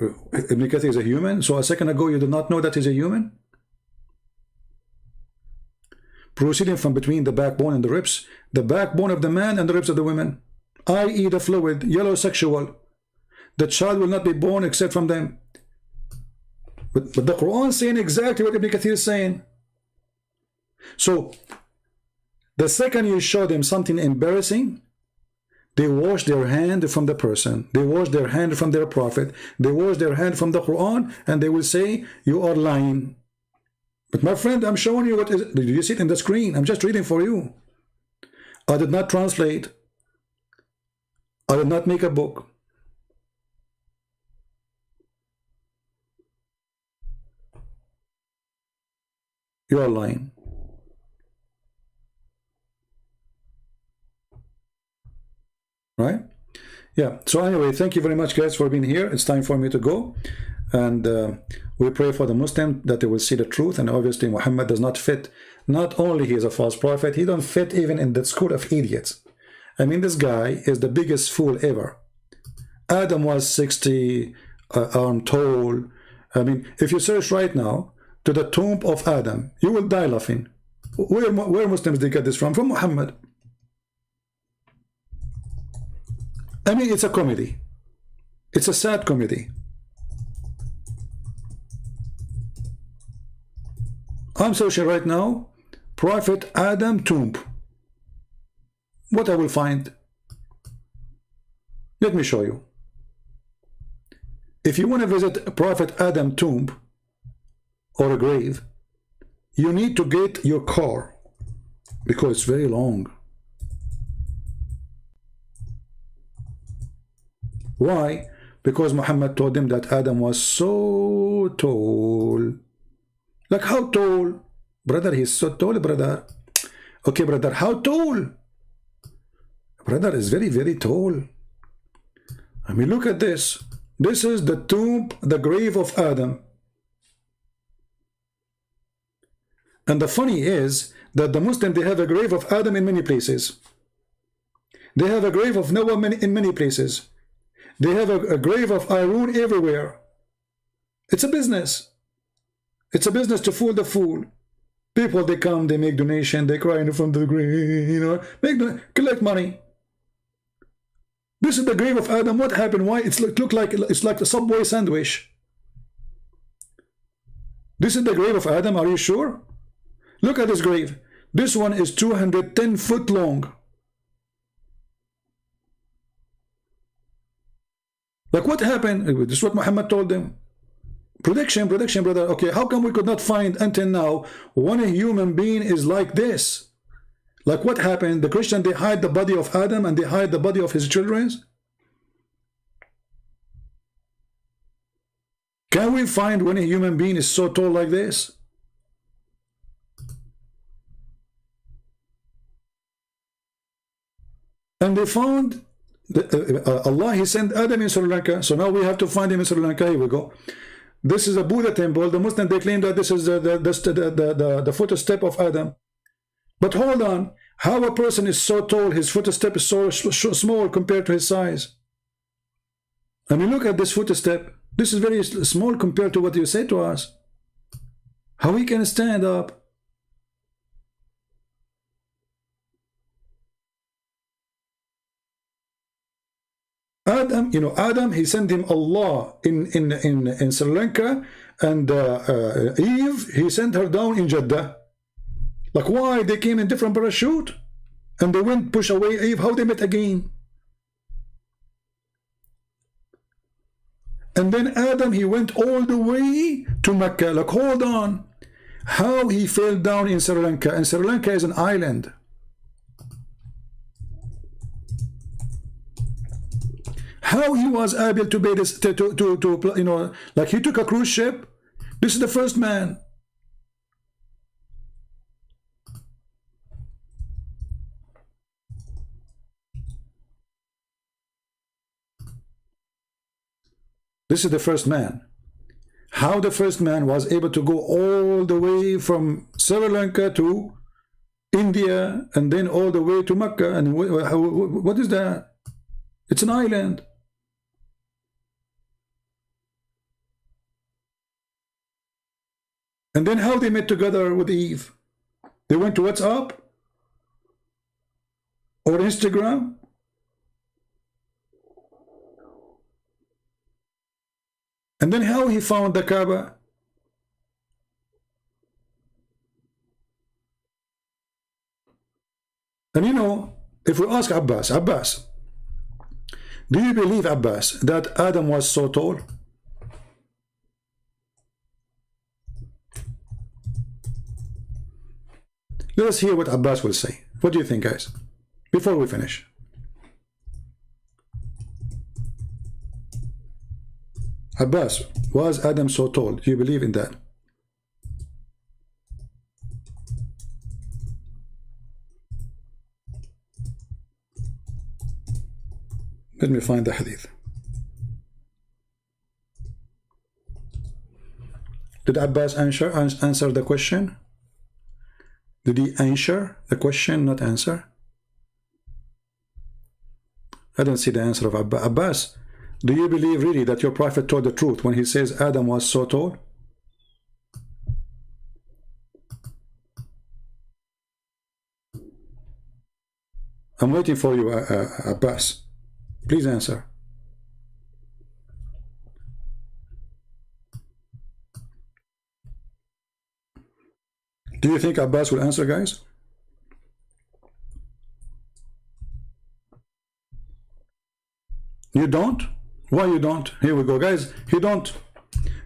Ibn Kathir is a human? So a second ago you did not know that he's a human? Proceeding from between the backbone and the ribs, the backbone of the man and the ribs of the women, i.e. the fluid, yellow sexual. The child will not be born except from them. But the Quran is saying exactly what Ibn Kathir is saying. So, the second you show them something embarrassing, they wash their hand from the person. They wash their hand from their prophet. They wash their hand from the Quran, and they will say, you are lying. But my friend, I'm showing you what is. Do you see it in the screen? I'm just reading for you. I did not translate. I did not make a book. You are lying. Right? Yeah. So anyway, thank you very much, guys, for being here. It's time for me to go. And we pray for the Muslim that they will see the truth. And obviously Muhammad does not fit. Not only he is a false prophet, he don't fit even in the school of idiots. I mean, this guy is the biggest fool ever. Adam was 60 arm tall. I mean, if you search right now to the tomb of Adam, you will die laughing. Where Muslims they get this from? From Muhammad. I mean, it's a comedy. It's a sad comedy. I'm searching right now, Prophet Adam tomb. What I will find? Let me show you. If you want to visit Prophet Adam tomb or a grave, you need to get your car because it's very long. Why? Because Muhammad told him that Adam was so tall. Like how tall? Brother, he's so tall, brother. Okay, brother, how tall? Brother is very, very tall. I mean, look at this. This is the tomb, the grave of Adam. And the funny is that the Muslim, they have a grave of Adam in many places. They have a grave of Noah in many places. They have a grave of Aaron everywhere. It's a business. It's a business to fool the fool. People, they come, they make donation, they cry in front of the grave, you know, collect money. This is the grave of Adam. What happened? Why? It's look like it's like a Subway sandwich. This is the grave of Adam. Are you sure? Look at this grave. This one is 210 foot long. Like what happened? This is what Muhammad told them. Prediction, brother. Okay, how come we could not find until now when a human being is like this? Like what happened? The Christian, they hide the body of Adam and they hide the body of his children. Can we find when a human being is so tall like this? they found Allah, He sent Adam in Sri Lanka, so now we have to find him in Sri Lanka. Here we go. This is a Buddha temple. The Muslims, they claim that this is the footstep of Adam. But hold on, how a person is so tall, his footstep is so small compared to his size. I mean, look at this footstep. This is very small compared to what you say to us. How he can stand up? Adam, you know, Adam, he sent him Allah in Sri Lanka, and Eve, he sent her down in Jeddah. Like, why? They came in different parachute, and they went push away Eve. How they met again? And then Adam, he went all the way to Mecca. Like, hold on, how he fell down in Sri Lanka? And Sri Lanka is an island. How he was able to be this, you know, like he took a cruise ship. This is the first man. This is the first man. How the first man was able to go all the way from Sri Lanka to India and then all the way to Mecca. And what is that? It's an island. And then how they met together with Eve? They went to WhatsApp or Instagram? And then how he found the Kaaba? And you know, if we ask Abbas, do you believe, Abbas, that Adam was so tall? Let us hear what Abbas will say. What do you think, guys? Before we finish. Abbas, was Adam so tall? Do you believe in that? Let me find the hadith. Did Abbas answer the question? Did he answer the question, not answer? I don't see the answer of Abbas. Abbas, do you believe really that your prophet told the truth when he says Adam was so tall? I'm waiting for you, Abbas. Please answer. Do you think Abbas will answer, guys? You don't? Why you don't? Here we go, guys. He don't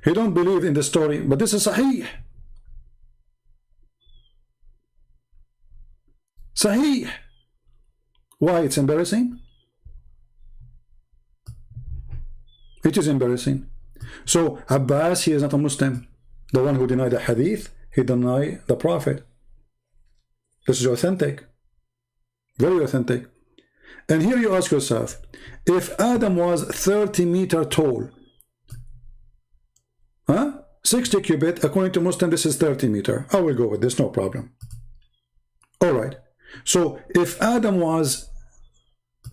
believe in the story, but this is Sahih. Sahih. Why it's embarrassing? It is embarrassing. So Abbas, he is not a Muslim. The one who denied the hadith, he denied the prophet. This is authentic. Very authentic. And here you ask yourself, if Adam was 30 meters tall, 60 cubit, according to Muslim, this is 30 meters. I will go with this, no problem. All right. So if Adam was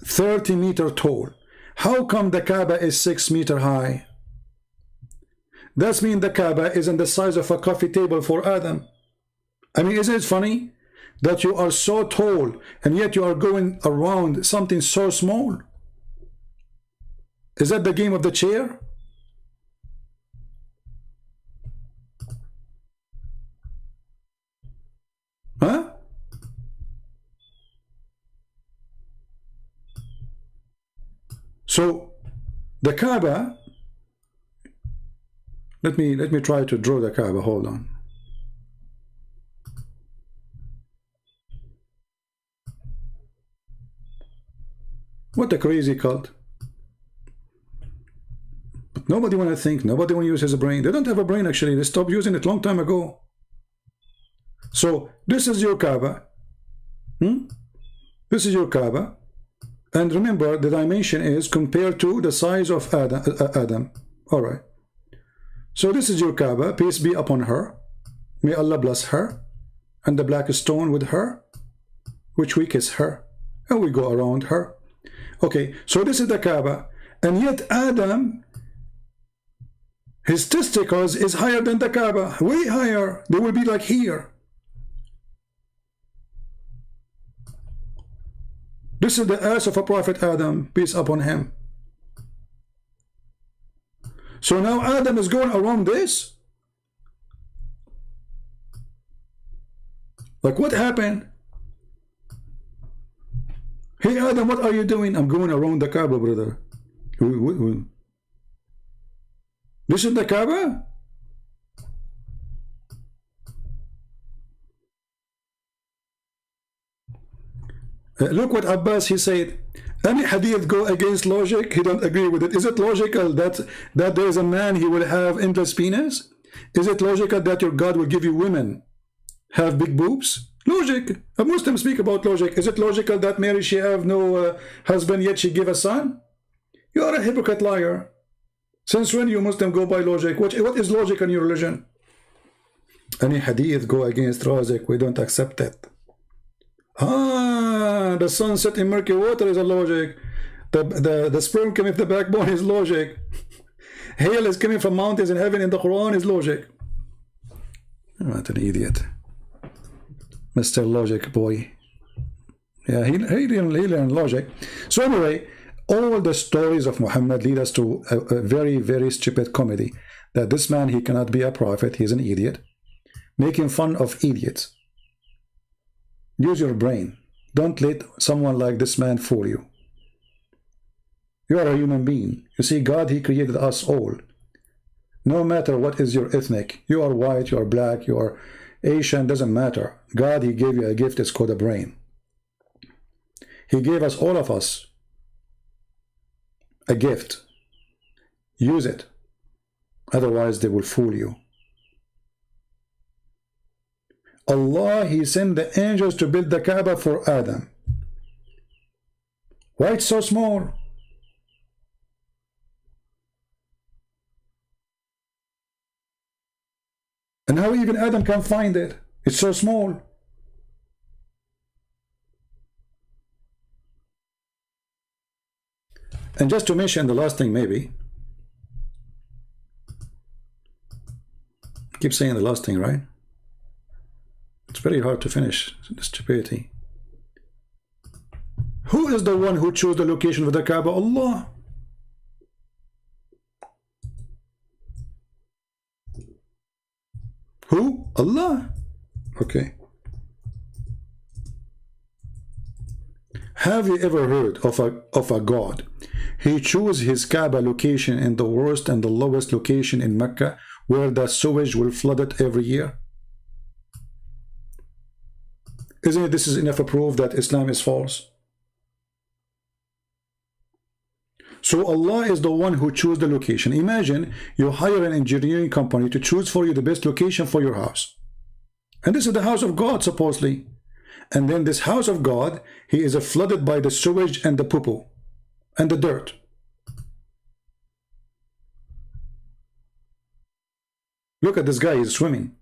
30 meters tall, how come the Kaaba is 6 meters high? That means the Kaaba is in the size of a coffee table for Adam. I mean, isn't it funny that you are so tall and yet you are going around something so small? Is that the game of the chair? Huh? So the Kaaba, let me try to draw the Kaaba. Hold on. What a crazy cult. But nobody want to think, nobody want to use his brain. They don't have a brain, actually. They stopped using it long time ago. So this is your Kaaba. This is your Kaaba. And remember, the dimension is compared to the size of Adam. All right. So this is your Kaaba. Peace be upon her. May Allah bless her. And the black stone with her, which we kiss her. And we go around her. Okay, so this is the Kaaba. And yet Adam, his testicles is higher than the Kaaba. Way higher. They will be like here. This is the ass of a prophet Adam, peace upon him. So now Adam is going around this? Like what happened? Hey Adam, what are you doing? I'm going around the Kaaba, brother. This is the Kaaba? Look what Abbas, he said, any hadith go against logic, he don't agree with it. Is it logical that there is a man, he will have endless penis? Is it logical that your God will give you women have big boobs? Logic. A Muslim speak about logic. Is it logical that Mary, she have no husband yet she give a son? You are a hypocrite liar. Since when you Muslim go by logic? What is logic in your religion? Any hadith go against logic, we don't accept it. Ah, the sun set in murky water is a logic. The sperm coming from the backbone is logic. Hail is coming from mountains in heaven in the Quran is logic. What an idiot. Mr. Logic boy. Yeah, he learned logic. So anyway, all the stories of Muhammad lead us to a very, very stupid comedy. That this man, he cannot be a prophet, he's an idiot. Making fun of idiots. Use your brain. Don't let someone like this man fool you. You are a human being. You see, God, he created us all. No matter what is your ethnic. You are white, you are black, you are Asian, doesn't matter. God, he gave you a gift, it's called a brain. He gave us, all of us, a gift. Use it. Otherwise, they will fool you. Allah, he sent the angels to build the Kaaba for Adam. Why it's so small? And how even Adam can find it? It's so small. And just to mention the last thing, maybe. Keep saying the last thing, right? It's very hard to finish the stupidity. Who is the one who chose the location for the Kaaba? Allah. Who? Allah. Okay. Have you ever heard of a God? He chose his Kaaba location in the worst and the lowest location in Mecca, where the sewage will flood it every year. Isn't it this is enough proof that Islam is false? So Allah is the one who chose the location. Imagine you hire an engineering company to choose for you the best location for your house. And this is the house of God, supposedly. And then this house of God, he is flooded by the sewage and the poo-poo and the dirt. Look at this guy, he's swimming.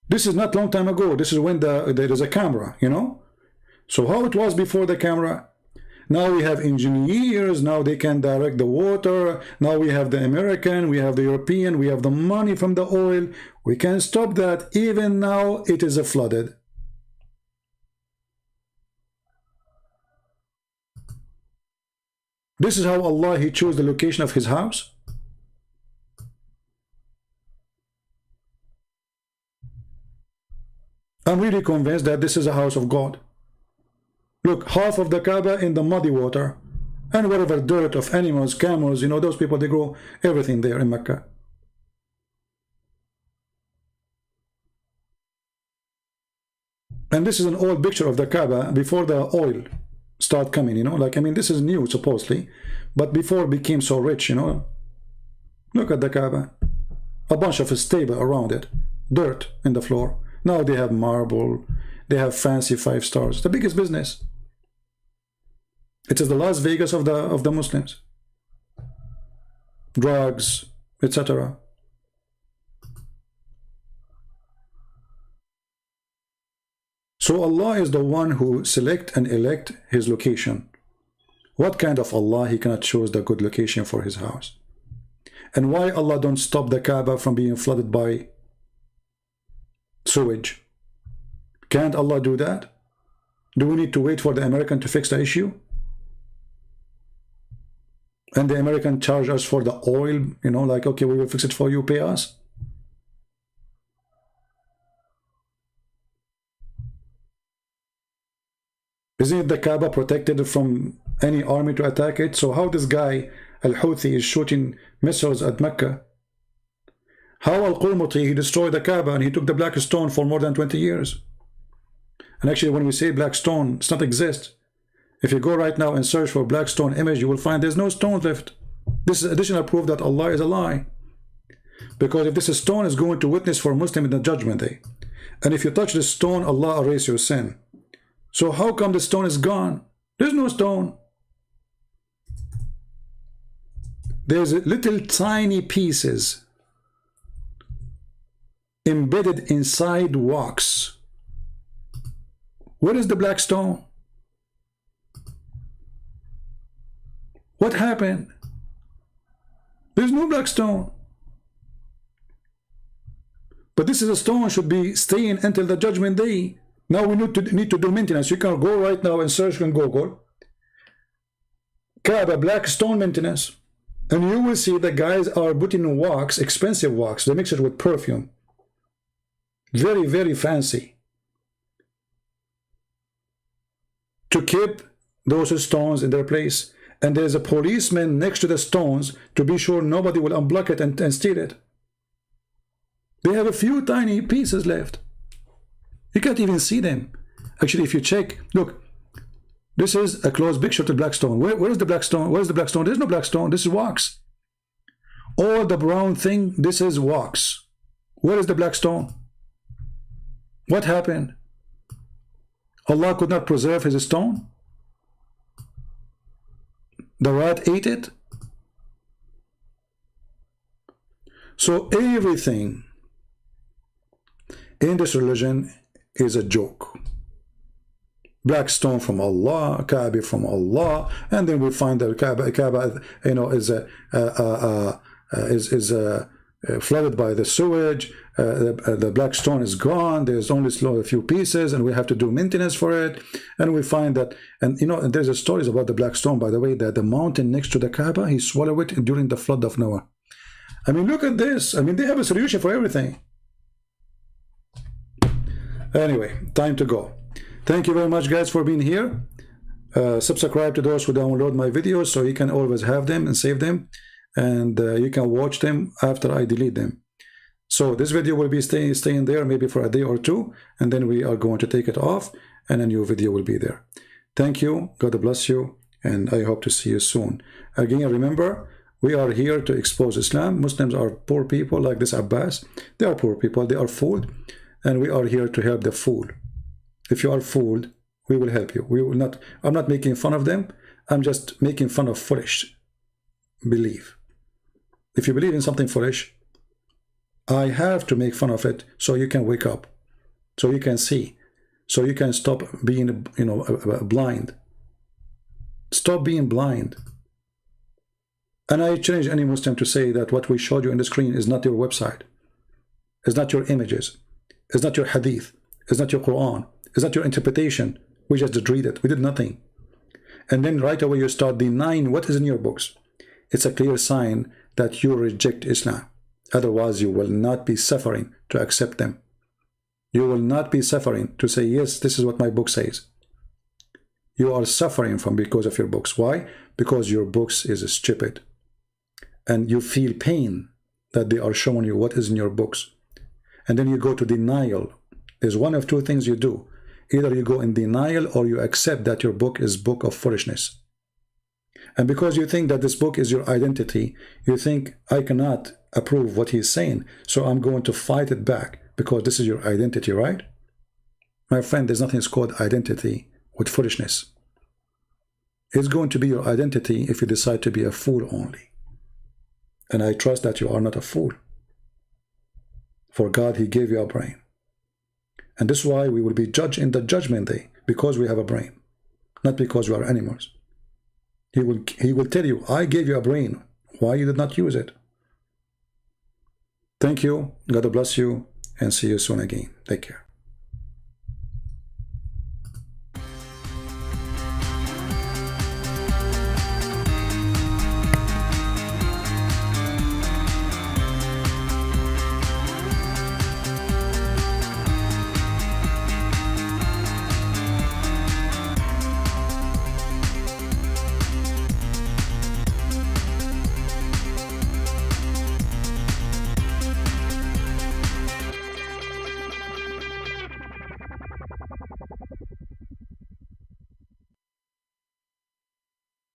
This is not long time ago. This is when there is a camera, you know. So how it was before the camera? Now we have engineers. Now they can direct the water. Now we have the American. We have the European. We have the money from the oil. We can stop that. Even now it is flooded. This is how Allah, he chose the location of his house. I'm really convinced that this is a house of God. Look, half of the Kaaba in the muddy water, and whatever dirt of animals, camels, you know, those people, they grow everything there in Mecca. And this is an old picture of the Kaaba before the oil start coming, you know, like, I mean, this is new supposedly, but before it became so rich, you know. Look at the Kaaba, a bunch of stable around it, dirt in the floor. Now they have marble, They have fancy 5 stars. The biggest business. It is the Las Vegas of the Muslims. Drugs, etc. So Allah is the one who select and elect his location. What kind of Allah he cannot choose the good location for his house? And why Allah don't stop the Kaaba from being flooded by sewage? Can't Allah do that? Do we need to wait for the American to fix the issue? And the American charge us for the oil, you know, like, okay, we will fix it for you, pay us. Isn't the Kaaba protected from any army to attack it? So how this guy, Al-Houthi, is shooting missiles at Mecca? How Al-Qurmuti, he destroyed the Kaaba and he took the black stone for more than 20 years. And actually, when we say black stone, it's not exist. If you go right now and search for black stone image, you will find there's no stone left. This is additional proof that Allah is a lie. Because if this stone is going to witness for Muslim in the judgment day, and if you touch this stone, Allah erase your sin. So how come the stone is gone? There's no stone. There's little tiny pieces embedded inside wax. Where is the black stone? What happened? There's no black stone. But this is a stone should be staying until the judgment day. Now we need to do maintenance. You can go right now and search on Google Kaaba black stone maintenance, and you will see the guys are putting wax, expensive wax. They mix it with perfume. Very, very fancy. To keep those stones in their place. And there's a policeman next to the stones to be sure nobody will unblock it and steal it. They have a few tiny pieces left. You can't even see them. Actually, if you check, look, this is a close picture to black stone. Where is the black stone? Where is the black stone? There's no black stone. This is wax. All the brown thing, this is wax. Where is the black stone? What happened? Allah could not preserve his stone? The rat ate it? So everything in this religion is a joke. Black stone from Allah, Kaaba from Allah, and then we find that Kaaba, you know, is flooded by the sewage. The black stone is gone. There's only a few pieces, and we have to do maintenance for it. And we find that, and you know, and there's a stories about the black stone, by the way, that the mountain next to the Kaaba, he swallowed it during the flood of Noah. I mean, look at this. I mean, they have a solution for everything. Anyway, time to go. Thank you very much, guys, for being here. Subscribe to those who download my videos so you can always have them and save them, and you can watch them after I delete them. So this video will be staying there maybe for a day or two, and then we are going to take it off and a new video will be there. Thank you. God bless you, and I hope to see you soon. Again, remember, we are here to expose Islam. Muslims are poor people like this Abbas. They are poor people. They are fooled, and we are here to help the fool. If you are fooled, we will help you. We will not. I'm not making fun of them. I'm just making fun of foolish belief. If you believe in something foolish, I have to make fun of it so you can wake up, so you can see, so you can stop being, you know, blind. Stop being blind. And I challenge any Muslim to say that what we showed you on the screen is not your website, it's not your images, it's not your hadith, it's not your Quran, it's not your interpretation. We just read it. We did nothing. And then right away you start denying what is in your books. It's a clear sign that you reject Islam. Otherwise, you will not be suffering to accept them. You will not be suffering to say, yes, this is what my book says. You are suffering from because of your books. Why? Because your books is stupid. And you feel pain that they are showing you what is in your books. And then you go to denial. There's one of two things you do. Either you go in denial or you accept that your book is book of foolishness. And because you think that this book is your identity, you think, I cannot approve what he's saying, so I'm going to fight it back because this is your identity, right? My friend, there's nothing called identity with foolishness. It's going to be your identity if you decide to be a fool only. And I trust that you are not a fool. For God, He gave you a brain. And this is why we will be judged in the judgment day, because we have a brain, not because we are animals. He will tell you, I gave you a brain. Why you did not use it? Thank you. God bless you. And see you soon again. Take care.